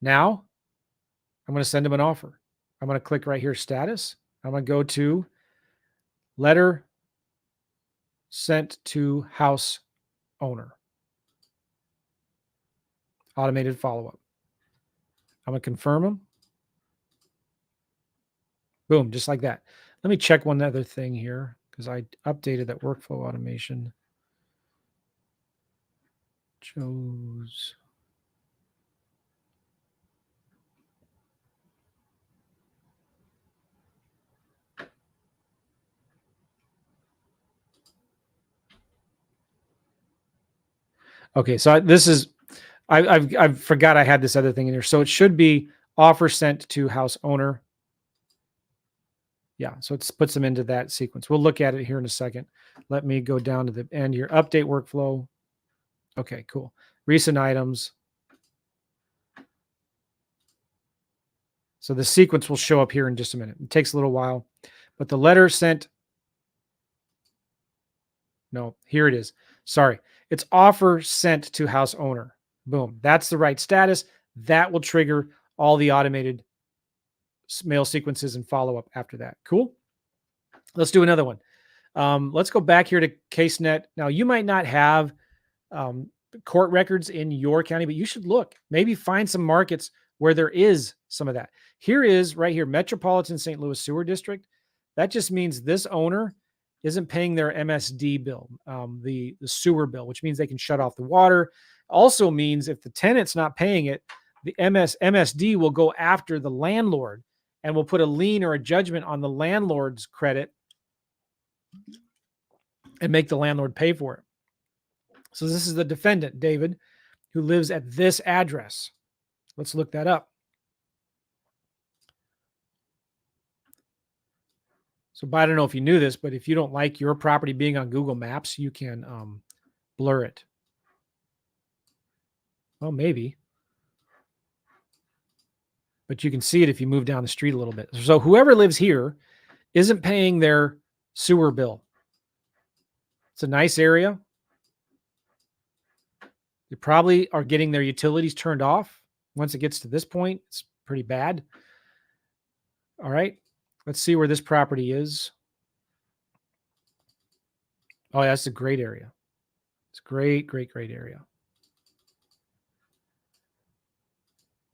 Now I'm going to send them an offer. I'm going to click right here, status. I'm going to go to letter sent to house owner. Automated follow-up. I'm going to confirm them. Boom, just like that. Let me check one other thing here because I updated that workflow automation. Chose. Okay, so I forgot I had this other thing in here. So it should be offer sent to house owner. Yeah, so it puts them into that sequence. We'll look at it here in a second. Let me go down to the end here. Update workflow. Okay, cool. Recent items. So the sequence will show up here in just a minute. It takes a little while, but the letter sent. No, here it is. Sorry. It's offer sent to house owner. Boom. That's the right status. that will trigger all the automated mail sequences and follow-up after that. Cool? Let's do another one. Let's go back here to CaseNet. Now, you might not have court records in your county, but you should look. Maybe find some markets where there is some of that. Here is right here, Metropolitan St. Louis Sewer District. That just means this owner isn't paying their MSD bill, the sewer bill, which means they can shut off the water. Also means if the tenant's not paying it, the MSD will go after the landlord and will put a lien or a judgment on the landlord's credit and make the landlord pay for it. So this is the defendant, David, who lives at this address. Let's look that up. So, I don't know if you knew this, but if you don't like your property being on Google Maps, you can blur it. Well, maybe. But you can see it if you move down the street a little bit. So whoever lives here isn't paying their sewer bill. It's a nice area. They probably are getting their utilities turned off. Once it gets to this point, it's pretty bad. All right. Let's see where this property is. Oh, yeah, that's a great area. It's a great, great, great area.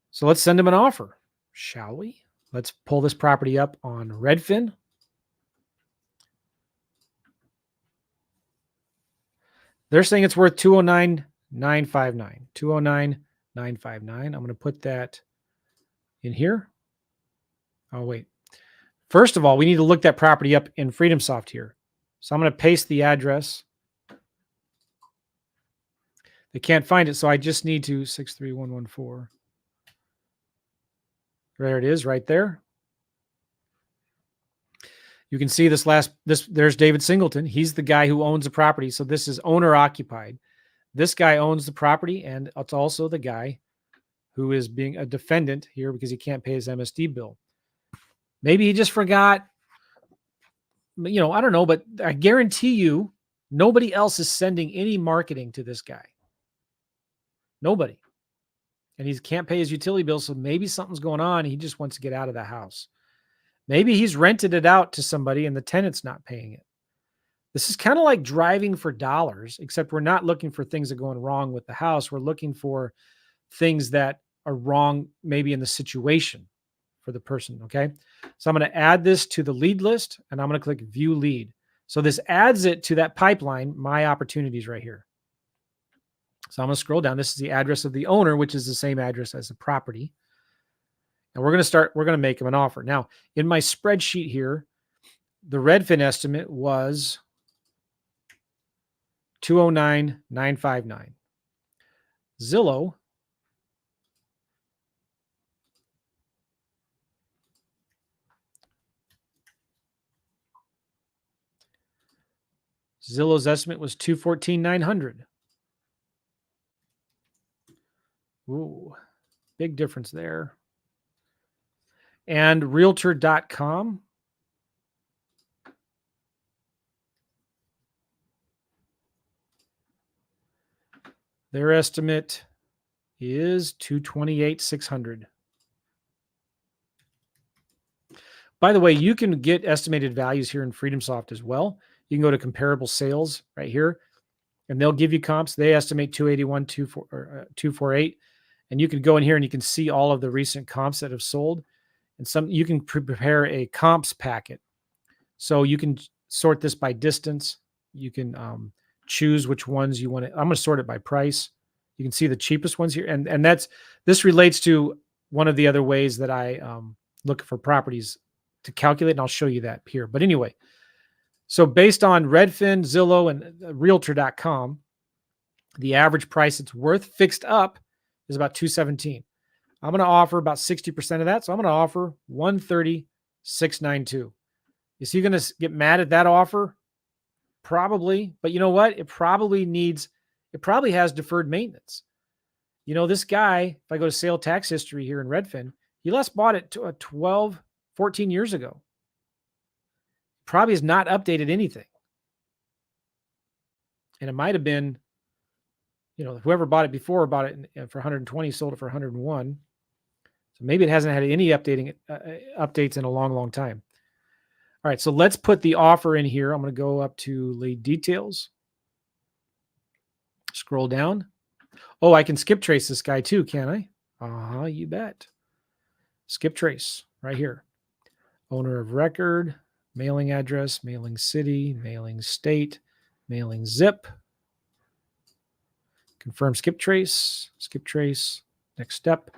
So let's send them an offer, shall we? Let's pull this property up on Redfin. They're saying it's worth $209,959. $209,959. I'm going to put that in here. Oh, wait. First of all, we need to look that property up in FreedomSoft here. So I'm going to paste the address. They can't find it, so I just need to 63114. There it is, right there. You can see there's David Singleton. He's the guy who owns the property. So this is owner occupied. This guy owns the property, and it's also the guy who is being a defendant here because he can't pay his MSD bill. Maybe he just forgot. I don't know, but I guarantee you nobody else is sending any marketing to this guy. Nobody. And he can't pay his utility bill, so maybe something's going on. He just wants to get out of the house. Maybe he's rented it out to somebody and the tenant's not paying it. This is kind of like driving for dollars, except we're not looking for things that are going wrong with the house. We're looking for things that are wrong maybe in the situation for the person, okay? So I'm going to add this to the lead list, and I'm going to click View Lead. So this adds it to that pipeline, My Opportunities right here. So I'm going to scroll down. This is the address of the owner, which is the same address as the property. And we're going to make him an offer. Now, in my spreadsheet here, the Redfin estimate was $209,959. Zillow Zillow's estimate was $214,900. Ooh, big difference there. And Realtor.com. Their estimate is $228,600. By the way, you can get estimated values here in FreedomSoft as well. You can go to comparable sales right here, and they'll give you comps. They estimate 281, 248, and you can go in here and you can see all of the recent comps that have sold. And you can prepare a comps packet. So you can sort this by distance. You can choose which ones you want to. I'm going to sort it by price. You can see the cheapest ones here. And this relates to one of the other ways that I look for properties to calculate, and I'll show you that here. But anyway, so based on Redfin, Zillow, and Realtor.com, the average price it's worth fixed up is about $217,000. I'm going to offer about 60% of that. So I'm going to offer $130,692. Is he going to get mad at that offer? Probably. But you know what? It probably has deferred maintenance. This guy, if I go to sale tax history here in Redfin, he last bought it 14 years ago. Probably has not updated anything. And it might have been whoever bought it before bought it for 120, sold it for 101. So maybe it hasn't had any updates in a long, long time. All right, so let's put the offer in here. I'm going to go up to lead details. Scroll down. Oh, I can skip trace this guy too, can I? You bet. Skip trace right here. Owner of record, mailing address, mailing city, mailing state, mailing zip. Confirm skip trace, next step,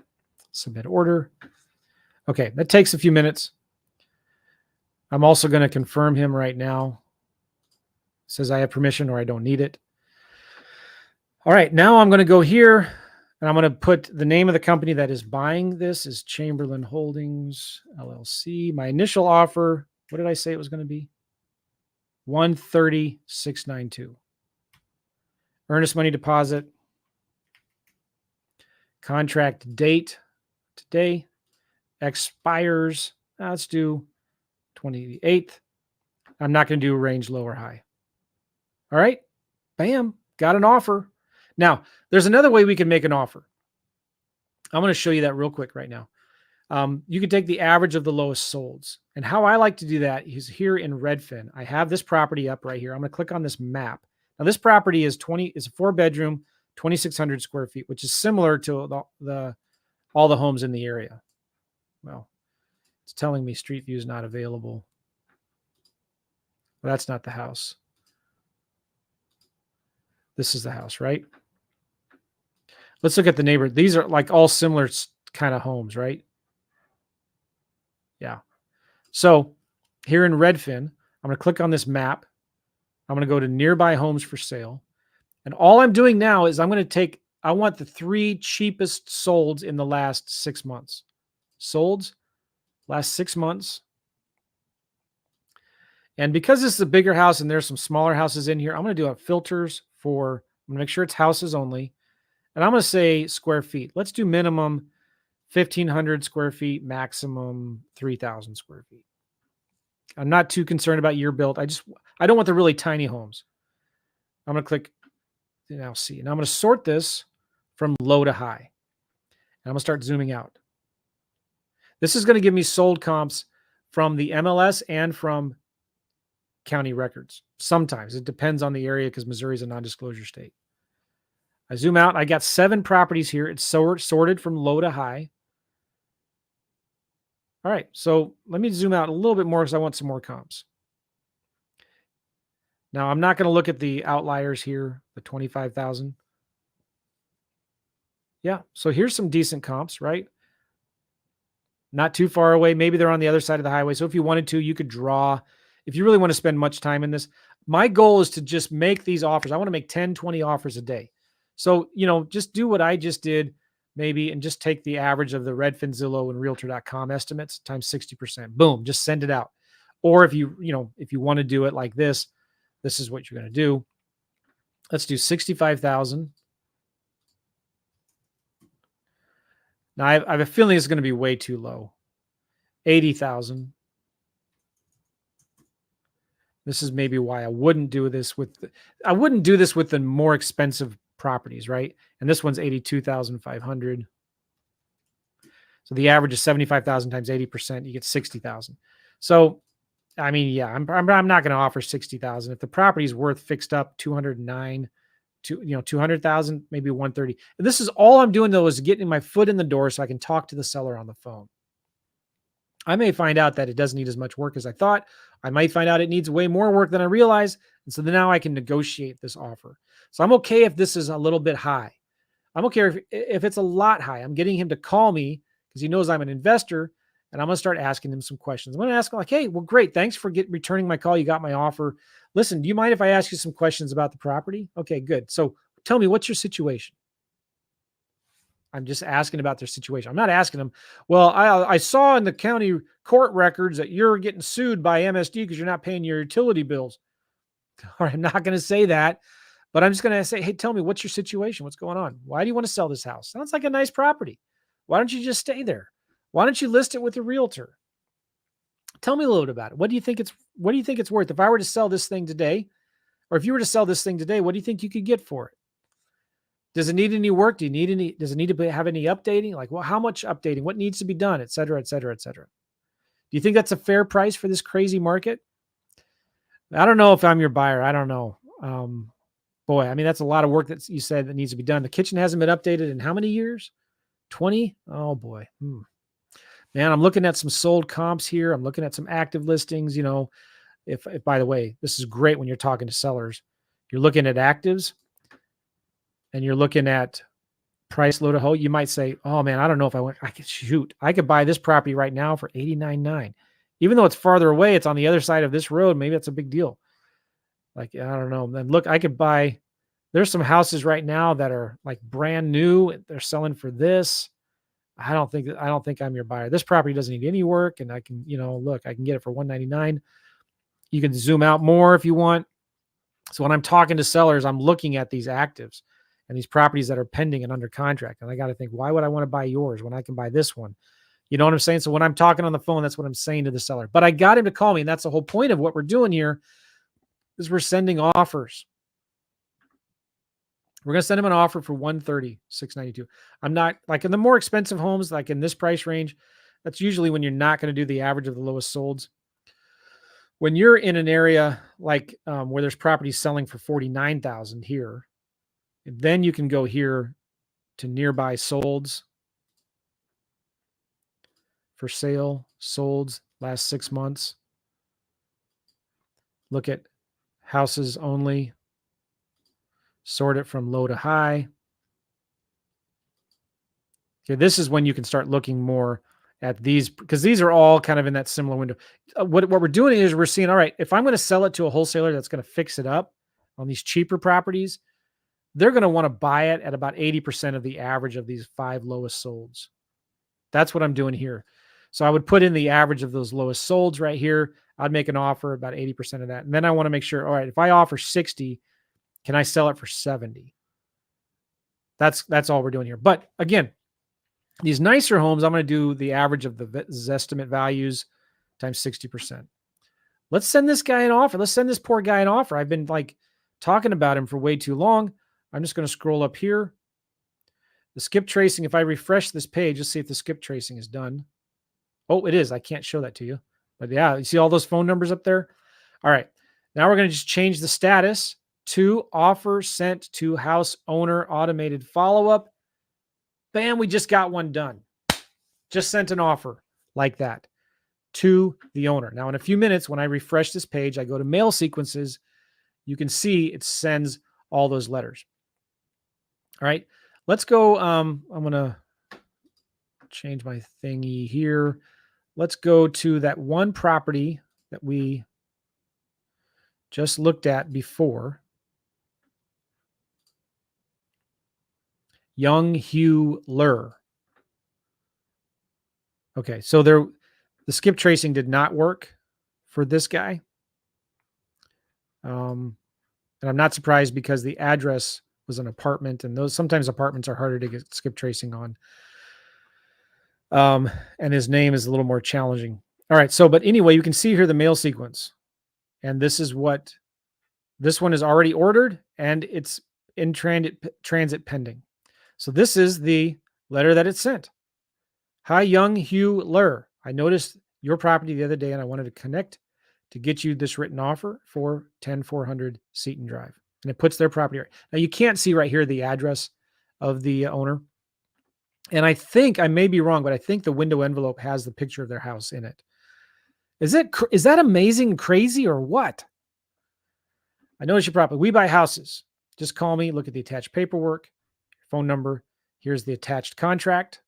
submit order. Okay, that takes a few minutes. I'm also going to confirm him right now. It says I have permission or I don't need it. All right, now I'm going to go here and I'm going to put the name of the company that is buying this is Chamberlain Holdings, LLC. My initial offer, what did I say it was going to be? $130,692. Earnest money deposit. Contract date today. Expires, let's do 28th. I'm not going to do range low or high. All right, bam, got an offer. Now, there's another way we can make an offer. I'm going to show you that real quick right now. You can take the average of the lowest solds. And how I like to do that is here in Redfin. I have this property up right here. I'm going to click on this map. Now, this property is a 4-bedroom, 2,600 square feet, which is similar to all the homes in the area. Well, it's telling me Street View is not available. Well, that's not the house. This is the house, right? Let's look at the neighbor. These are like all similar kind of homes, right? Yeah. So here in Redfin, I'm going to click on this map. I'm going to go to nearby homes for sale. And all I'm doing now is I want the 3 cheapest solds in the last 6 months. Solds, last 6 months. And because this is a bigger house and there's some smaller houses in here, I'm going to do filters I'm going to make sure it's houses only. And I'm going to say square feet. Let's do minimum 1,500 square feet, maximum 3,000 square feet. I'm not too concerned about year built. I don't want the really tiny homes. I'm going to click now see. Now I'm going to sort this from low to high. And I'm going to start zooming out. This is going to give me sold comps from the MLS and from county records. Sometimes it depends on the area because Missouri is a non-disclosure state. I zoom out. I got 7 properties here. It's sorted from low to high. All right. So let me zoom out a little bit more because I want some more comps. Now I'm not going to look at the outliers here, the 25,000. Yeah. So here's some decent comps, right? Not too far away. Maybe they're on the other side of the highway. So if you wanted to, you could draw. If you really want to spend much time in this, my goal is to just make these offers. I want to make 10, 20 offers a day. So, just do what I just did maybe and just take the average of the Redfin, Zillow, and Realtor.com estimates times 60%. Boom, just send it out. Or if you want to do it like this is what you're going to do. Let's do 65,000. Now, I have a feeling it's going to be way too low. 80,000. This is maybe why I wouldn't do this with the more expensive properties, right? And this one's 82,500. So the average is 75,000 times 80%, you get 60,000. So, I mean, yeah, I'm not going to offer 60,000. If the property is worth fixed up 209, 200,000, maybe 130. And this is all I'm doing though is getting my foot in the door so I can talk to the seller on the phone. I may find out that it doesn't need as much work as I thought. I might find out it needs way more work than I realized. And so now I can negotiate this offer. So I'm okay if this is a little bit high. I'm okay if it's a lot high. I'm getting him to call me because he knows I'm an investor, and I'm going to start asking him some questions. I'm going to ask him like, hey, well, great. Thanks for returning my call. You got my offer. Listen, do you mind if I ask you some questions about the property? Okay, good. So tell me, what's your situation? I'm just asking about their situation. I'm not asking them, well, I saw in the county court records that you're getting sued by MSD because you're not paying your utility bills. All right, I'm not going to say that, but I'm just going to say, hey, tell me, what's your situation? What's going on? Why do you want to sell this house? Sounds like a nice property. Why don't you just stay there? Why don't you list it with a realtor? Tell me a little bit about it. What do you think it's worth? If I were to sell this thing today, or if you were to sell this thing today, what do you think you could get for it? Does it need any work? Does it need to have any updating? Like, well, how much updating? What needs to be done, et cetera, et cetera, et cetera. Do you think that's a fair price for this crazy market? I don't know if I'm your buyer. I don't know. Boy, I mean, that's a lot of work that you said that needs to be done. The kitchen hasn't been updated in how many years? 20? Oh boy. Man, I'm looking at some sold comps here. I'm looking at some active listings. If by the way, this is great when you're talking to sellers. You're looking at actives and you're looking at price low to hold. You might say, oh man, I don't know if I could buy this property right now for 89.9. Even though it's farther away, it's on the other side of this road. Maybe that's a big deal. Like, I don't know. Then look, there's some houses right now that are like brand new. They're selling for this. I don't think I'm your buyer. This property doesn't need any work. And I can, look, I can get it for 199. You can zoom out more if you want. So when I'm talking to sellers, I'm looking at these actives and these properties that are pending and under contract. And I got to think, why would I want to buy yours when I can buy this one? You know what I'm saying? So when I'm talking on the phone, that's what I'm saying to the seller. But I got him to call me. And that's the whole point of what we're doing here is we're sending offers. We're going to send him an offer for 130,692. I'm not like in the more expensive homes, like in this price range, that's usually when you're not going to do the average of the lowest solds. When you're in an area like where there's properties selling for 49,000 here, then you can go here to nearby solds for sale, solds last 6 months. Look at houses only, sort it from low to high. Okay, this is when you can start looking more at these because these are all kind of in that similar window. What we're doing is we're seeing, all right, if I'm going to sell it to a wholesaler that's going to fix it up on these cheaper properties, they're going to want to buy it at about 80% of the average of these 5 lowest solds. That's what I'm doing here. So I would put in the average of those lowest solds right here. I'd make an offer about 80% of that. And then I want to make sure, all right, if I offer 60, can I sell it for 70? That's all we're doing here. But again, these nicer homes, I'm going to do the average of the Zestimate values times 60%. Let's send this guy an offer. Let's send this poor guy an offer. I've been like talking about him for way too long. I'm just going to scroll up here. The skip tracing, if I refresh this page, let's see if the skip tracing is done. Oh, it is. I can't show that to you. But yeah, you see all those phone numbers up there? All right. Now we're going to just change the status to offer sent to house owner automated follow-up. Bam, we just got one done. Just sent an offer like that to the owner. Now, in a few minutes, when I refresh this page, I go to mail sequences. You can see it sends all those letters. All right, let's go. I'm going to change my thingy here. Let's go to that one property that we just looked at before. Young Hugh Lur. Okay, so the skip tracing did not work for this guy. And I'm not surprised because the address was an apartment, and sometimes apartments are harder to get skip tracing on. And his name is a little more challenging. All right, but anyway, you can see here the mail sequence, and this is what this one is already ordered, and it's in transit pending. So this is the letter that it sent. Hi, Young Hugh Lur. I noticed your property the other day, and I wanted to connect to get you this written offer for 10400 Seton Drive. And it puts their property right. Now, you can't see right here the address of the owner. And I think, I may be wrong, but I think the window envelope has the picture of their house in it. Is that amazing and crazy or what? I noticed your property. We buy houses. Just call me, look at the attached paperwork, phone number. Here's the attached contract.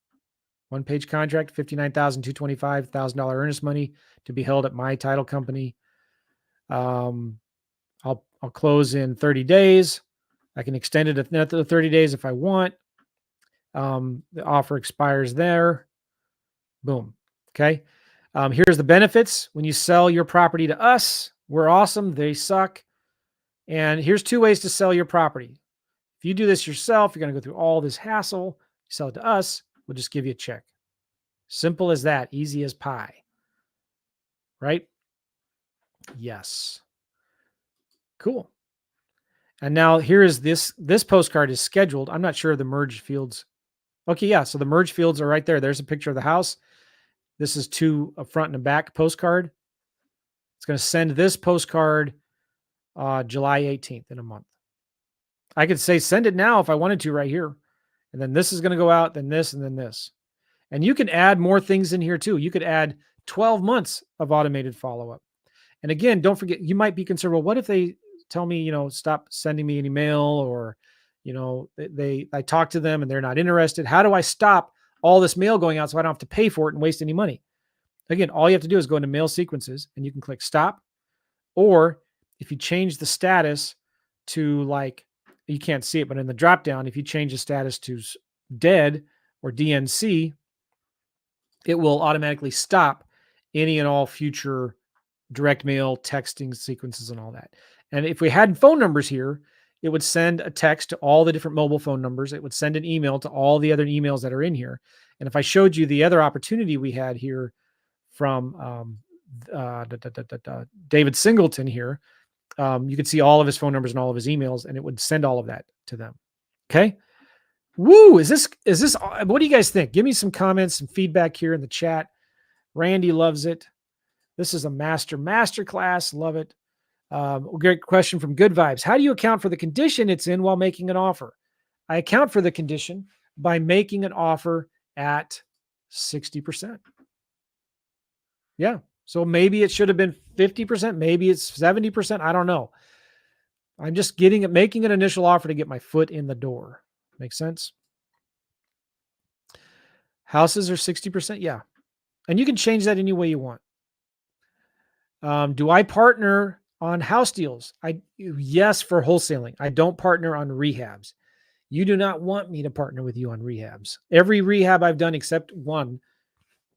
One-page contract, $59,225, $1,000 earnest money to be held at my title company. I'll close in 30 days. I can extend it another 30 days if I want. The offer expires there. Boom. Okay. Here's the benefits. When you sell your property to us, we're awesome. They suck. And here's 2 ways to sell your property. If you do this yourself, you're going to go through all this hassle. You sell it to us, we'll just give you a check. Simple as that. Easy as pie. Right? Yes. Cool. And now here is this postcard is scheduled. I'm not sure the merge fields. Okay, yeah. So the merge fields are right there. There's a picture of the house. This is a front and a back postcard. It's going to send this postcard July 18th in a month. I could say send it now if I wanted to right here. And then this is going to go out, then this, and then this. And you can add more things in here too. You could add 12 months of automated follow-up. And again, don't forget, you might be concerned, well, what if they tell me, stop sending me any mail, or, I talk to them and they're not interested. How do I stop all this mail going out so I don't have to pay for it and waste any money? Again, all you have to do is go into mail sequences and you can click stop. Or if you change the status to, like, you can't see it, but in the drop down, if you change the status to dead or DNC, it will automatically stop any and all future direct mail, texting sequences, and all that. And if we had phone numbers here, it would send a text to all the different mobile phone numbers. It would send an email to all the other emails that are in here. And if I showed you the other opportunity we had here from David Singleton here, you could see all of his phone numbers and all of his emails, and it would send all of that to them. Okay. Woo. Is this, what do you guys think? Give me some comments, some feedback here in the chat. Randy loves it. This is a master class. Love it. Great question from Good Vibes. How do you account for the condition it's in while making an offer? I account for the condition by making an offer at 60%. Yeah. So maybe it should have been 50%. Maybe it's 70%. I don't know. I'm just making an initial offer to get my foot in the door. Makes sense? Houses are 60%. Yeah. And you can change that any way you want. Do I partner on house deals? Yes, for wholesaling. I don't partner on rehabs. You do not want me to partner with you on rehabs. Every rehab I've done except one,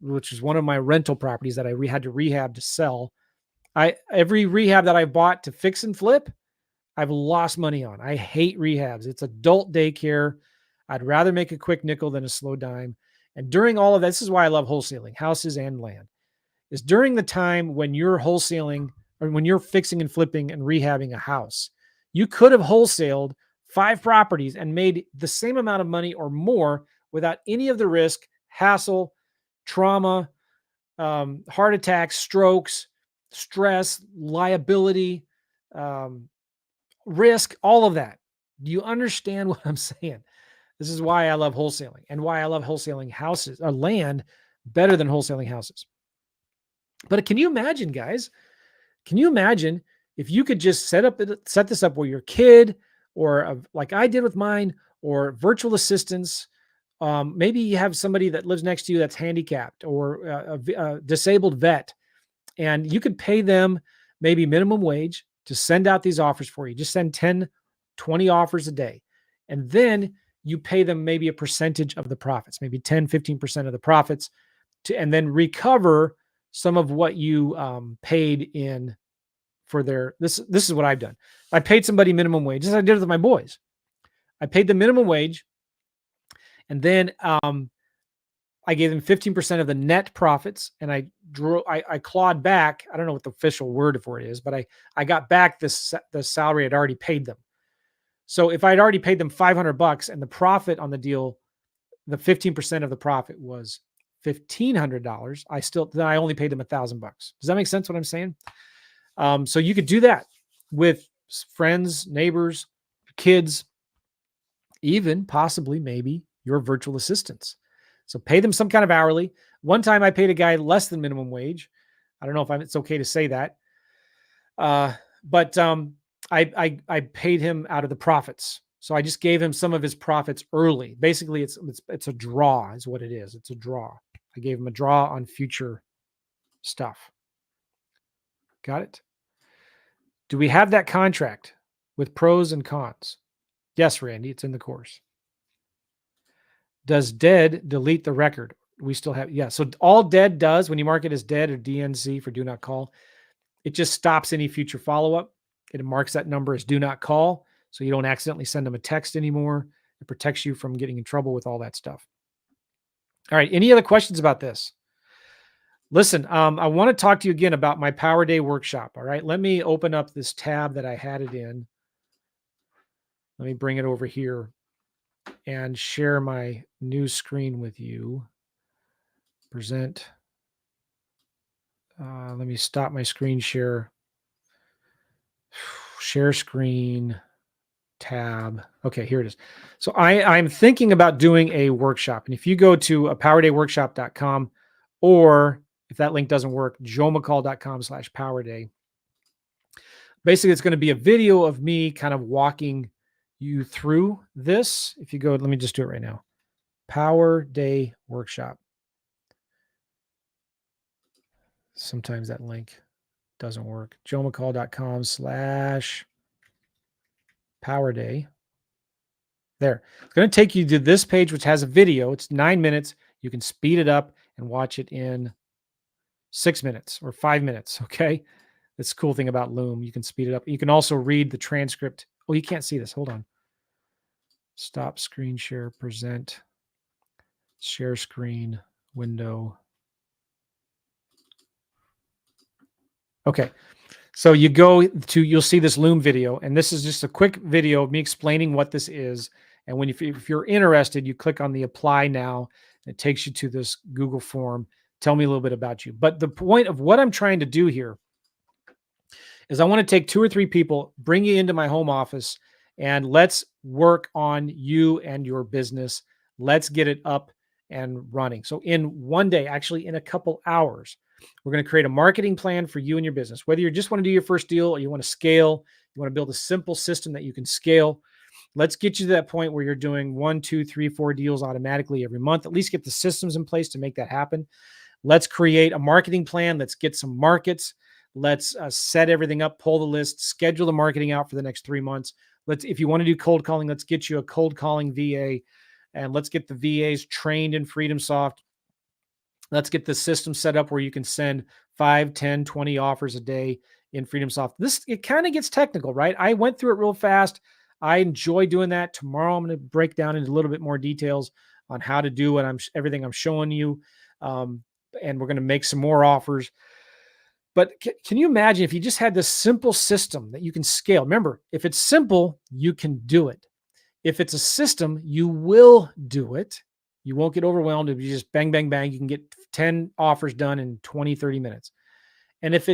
which is one of my rental properties that I had to rehab to sell. Every rehab that I bought to fix and flip, I've lost money on. I hate rehabs. It's adult daycare. I'd rather make a quick nickel than a slow dime. And during all of this is why I love wholesaling, houses and land, is during the time when you're wholesaling or when you're fixing and flipping and rehabbing a house, you could have wholesaled 5 properties and made the same amount of money or more without any of the risk, hassle, trauma, heart attacks, strokes, stress, liability, risk, all of that. Do you understand what I'm saying? This is why I love wholesaling and why I love wholesaling houses or land better than wholesaling houses. But can you imagine, guys? Can you imagine if you could just set this up where your kid, or like I did with mine, or virtual assistants, maybe you have somebody that lives next to you that's handicapped, or a disabled vet, and you could pay them maybe minimum wage to send out these offers for you. Just send 10, 20 offers a day. And then you pay them maybe a percentage of the profits, maybe 10, 15% of the profits, and then recover some of what you paid in for their, this is what I've done. I paid somebody minimum wage, as I did with my boys. I paid the minimum wage, and then I gave them 15% of the net profits, and I clawed back. I don't know what the official word for it is, but I got back the salary I'd already paid them. So if I'd already paid them $500 and the profit on the deal, the 15% of the profit was $1,500, I only paid them $1,000. Does that make sense what I'm saying? So you could do that with friends, neighbors, kids, even possibly maybe your virtual assistants. So pay them some kind of hourly. One time I paid a guy less than minimum wage. I don't know if it's okay to say that. But I paid him out of the profits. So I just gave him some of his profits early. Basically, it's a draw is what it is. It's a draw. I gave him a draw on future stuff. Got it? Do we have that contract with pros and cons? Yes, Randy, it's in the course. Does dead delete the record? We still have, yeah. So all dead does when you mark it as dead or DNC for do not call, it just stops any future follow-up. It marks that number as do not call, so you don't accidentally send them a text anymore. It protects you from getting in trouble with all that stuff. All right, any other questions about this? Listen, I want to talk to you again about my Power Day workshop. All right, let me open up this tab that I had it in. Let me bring it over here and share my new screen with you. Present. Let me stop my screen share. Share screen. Tab. Okay, here it is. So I'm thinking about doing a workshop. And if you go to powerdayworkshop.com, or if that link doesn't work, joemccall.com/powerday. Basically, it's going to be a video of me kind of walking you through this. If you go, let me just do it right now. Power Day Workshop. Sometimes that link doesn't work. joemccall.com/powerday. There. It's going to take you to this page, which has a video. It's 9 minutes. You can speed it up and watch it in 6 minutes or 5 minutes. Okay. That's the cool thing about Loom. You can speed it up. You can also read the transcript. Oh, you can't see this. Hold on. Stop screen share, present, share screen, window. Okay. So you go to, you'll see this Loom video, and this is just a quick video of me explaining what this is. And when if you're interested, you click on the apply now. It takes you to this Google form. Tell me a little bit about you. But the point of what I'm trying to do here is I want to take 2 or 3 people, bring you into my home office, and let's work on you and your business. Let's get it up and running. So in one day, actually in a couple hours, we're going to create a marketing plan for you and your business. Whether you just want to do your first deal or you want to scale, you want to build a simple system that you can scale. Let's get you to that point where you're doing 1, 2, 3, 4 deals automatically every month. At least get the systems in place to make that happen. Let's create a marketing plan. Let's get some markets. Let's set everything up, pull the list, schedule the marketing out for the next 3 months. If you want to do cold calling, let's get you a cold calling VA, and let's get the VAs trained in FreedomSoft. Let's get the system set up where you can send 5, 10, 20 offers a day in FreedomSoft. It kind of gets technical, right? I went through it real fast. I enjoy doing that. Tomorrow, I'm going to break down into a little bit more details on how to do everything I'm showing you. And we're going to make some more offers. But can you imagine if you just had this simple system that you can scale? Remember, if it's simple, you can do it. If it's a system, you will do it. You won't get overwhelmed if you just bang, bang, bang. You can get 10 offers done in 20, 30 minutes. And if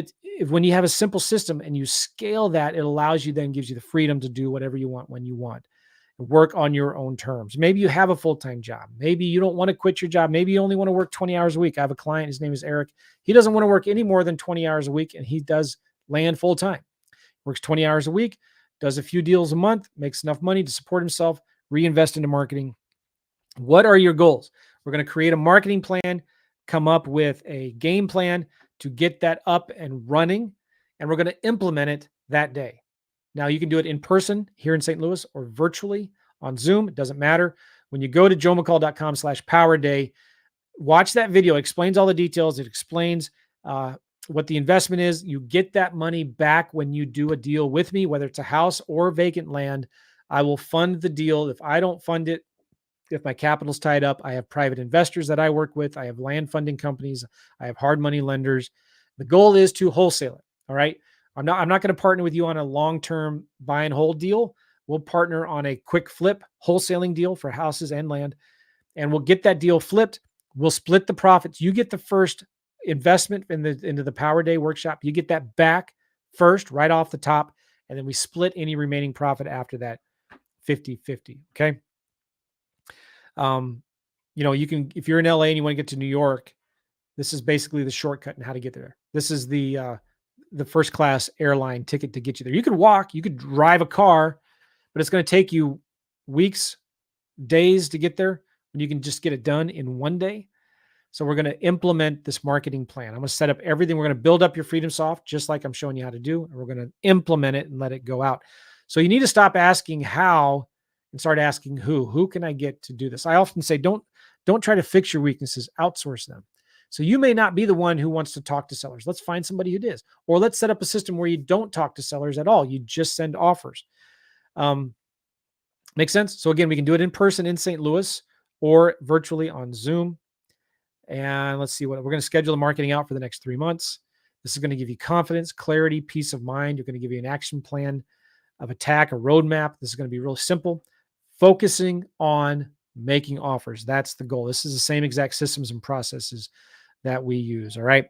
when you have a simple system and you scale that, it allows you, then gives you the freedom to do whatever you want when you want. Work on your own terms. Maybe you have a full-time job. Maybe you don't want to quit your job. Maybe you only want to work 20 hours a week. I have a client, his name is Eric. He doesn't want to work any more than 20 hours a week, and he does land full-time. Works 20 hours a week, does a few deals a month, makes enough money to support himself, reinvest into marketing. What are your goals? We're going to create a marketing plan, come up with a game plan to get that up and running, and we're going to implement it that day. Now, you can do it in person here in St. Louis or virtually on Zoom. It doesn't matter. When you go to joemccall.com/powerday, watch that video. It explains all the details. It explains what the investment is. You get that money back when you do a deal with me, whether it's a house or vacant land. I will fund the deal. If I don't fund it, if my capital's tied up, I have private investors that I work with. I have land funding companies. I have hard money lenders. The goal is to wholesale it. All right. I'm not going to partner with you on a long-term buy and hold deal. We'll partner on a quick flip wholesaling deal for houses and land, and we'll get that deal flipped. We'll split the profits. You get the first investment into the Power Day workshop. You get that back first, right off the top, and then we split any remaining profit after that 50-50. Okay. You can, if you're in LA and you want to get to New York, this is basically the shortcut in how to get there. This is the first class airline ticket to get you there. You could walk, you could drive a car, but it's going to take you weeks, days to get there when you can just get it done in one day. So we're going to implement this marketing plan. I'm going to set up everything. We're going to build up your FreedomSoft just like I'm showing you how to do, and we're going to implement it and let it go out. So you need to stop asking how and start asking who. Who can I get to do this? I often say, don't try to fix your weaknesses, outsource them. So you may not be the one who wants to talk to sellers. Let's find somebody who does. Or let's set up a system where you don't talk to sellers at all. You just send offers. Make sense? So again, we can do it in person in St. Louis or virtually on Zoom. And let's see what we're going to schedule the marketing out for the next 3 months. This is going to give you confidence, clarity, peace of mind. You're going to give you an action plan of attack, a roadmap. This is going to be real simple, focusing on making offers. That's the goal. This is the same exact systems and processes that we use. All right.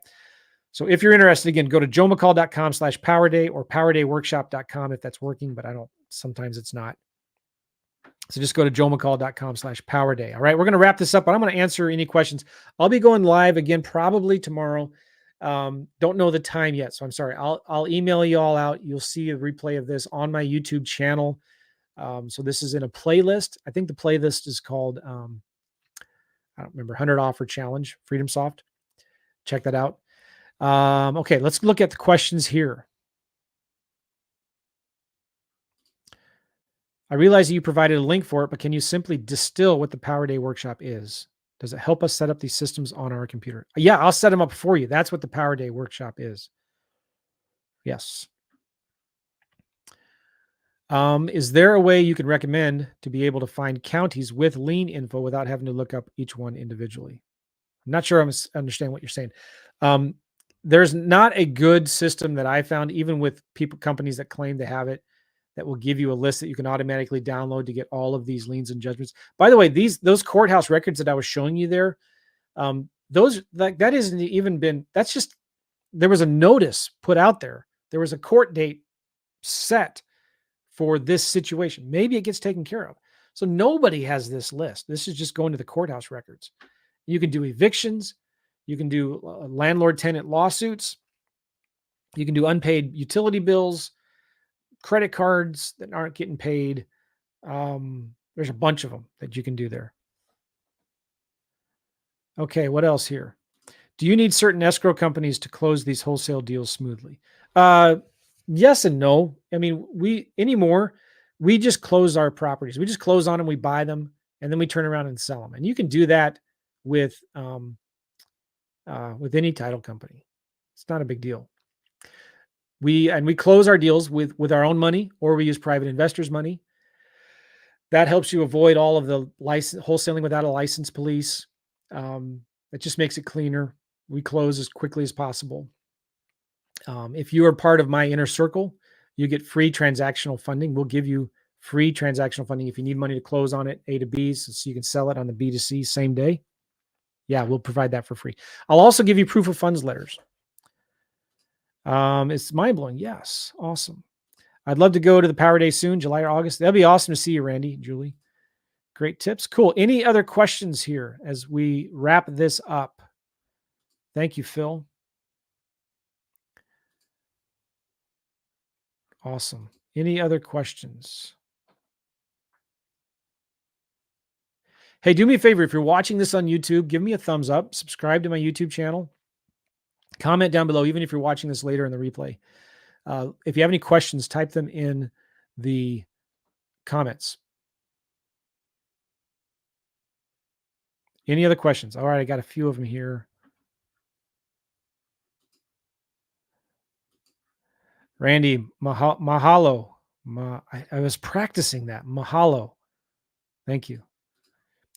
So if you're interested, again, go to joemccall.com/powerday or powerdayworkshop.com if that's working, but sometimes it's not. So just go to joemccall.com/powerday. All right. We're going to wrap this up, but I'm going to answer any questions. I'll be going live again, probably tomorrow. Don't know the time yet. So I'm sorry. I'll email you all out. You'll see a replay of this on my YouTube channel. So this is in a playlist. I think the playlist is called, I don't remember, 100 Offer Challenge, FreedomSoft. Check that out. Okay, let's look at the questions here. I realize that you provided a link for it, but can you simply distill what the Power Day Workshop is? Does it help us set up these systems on our computer? Yeah, I'll set them up for you. That's what the Power Day Workshop is. Yes. Is there a way you can recommend to be able to find counties with lien info without having to look up each one individually? I'm not sure I understand what you're saying. There's not a good system that I found, even with companies that claim to have it, that will give you a list that you can automatically download to get all of these liens and judgments. By the way, those courthouse records that I was showing you there, that isn't even been. That's just, there was a notice put out there. There was a court date set for this situation. Maybe it gets taken care of. So nobody has this list. This is just going to the courthouse records. You can do evictions. You can do landlord-tenant lawsuits. You can do unpaid utility bills, credit cards that aren't getting paid. There's a bunch of them that you can do there. Okay, what else here? Do you need certain escrow companies to close these wholesale deals smoothly? Yes and no. I mean, we just close our properties. We just close on them, we buy them, and then we turn around and sell them. And you can do that with any title company. It's not a big deal. We close our deals with our own money, or we use private investors' money. That helps you avoid all of the wholesaling without a license police. It just makes it cleaner. We close as quickly as possible. If you are part of my inner circle, you get free transactional funding. We'll give you free transactional funding if you need money to close on it, A to B, so you can sell it on the B to C same day. Yeah, we'll provide that for free. I'll also give you proof of funds letters. It's mind-blowing. Yes. Awesome. I'd love to go to the Power Day soon, July or August. That'd be awesome to see you, Randy, Julie. Great tips. Cool. Any other questions here as we wrap this up? Thank you, Phil. Awesome. Any other questions? Hey, do me a favor. If you're watching this on YouTube, give me a thumbs up. Subscribe to my YouTube channel. Comment down below, even if you're watching this later in the replay. If you have any questions, type them in the comments. Any other questions? All right, I got a few of them here. Randy, mahalo. I was practicing that. Mahalo. Thank you.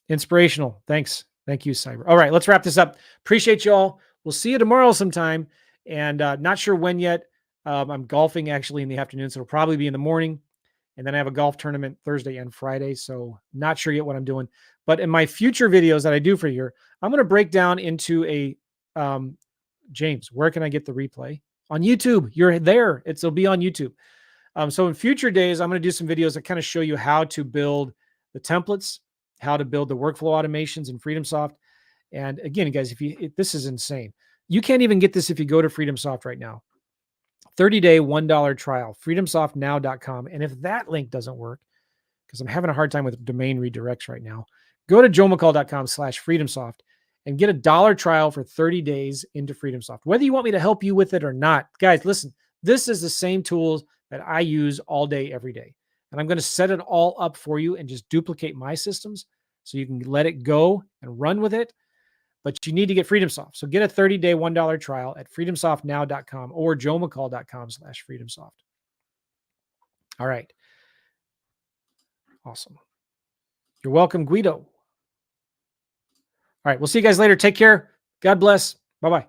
Inspirational. Thanks. Thank you, Cyber. All right, let's wrap this up. Appreciate you all. We'll see you tomorrow sometime. And not sure when yet. I'm golfing actually in the afternoon, so it'll probably be in the morning. And then I have a golf tournament Thursday and Friday. So not sure yet what I'm doing. But in my future videos that I do for you, I'm going to break down into a, James, where can I get the replay? On YouTube. You're there. It'll be on YouTube. So in future days, I'm going to do some videos that kind of show you how to build the templates, how to build the workflow automations in FreedomSoft. And again, guys, this is insane. You can't even get this if you go to FreedomSoft right now. 30-day, $1 trial, freedomsoftnow.com. And if that link doesn't work, because I'm having a hard time with domain redirects right now, go to joemccall.com/freedomsoft and get a $1 trial for 30 days into FreedomSoft. Whether you want me to help you with it or not, guys, listen, this is the same tools that I use all day, every day. And I'm going to set it all up for you and just duplicate my systems so you can let it go and run with it. But you need to get FreedomSoft. So get a 30-day, $1 trial at freedomsoftnow.com or joemccall.com/freedomsoft. All right. Awesome. You're welcome, Guido. All right. We'll see you guys later. Take care. God bless. Bye-bye.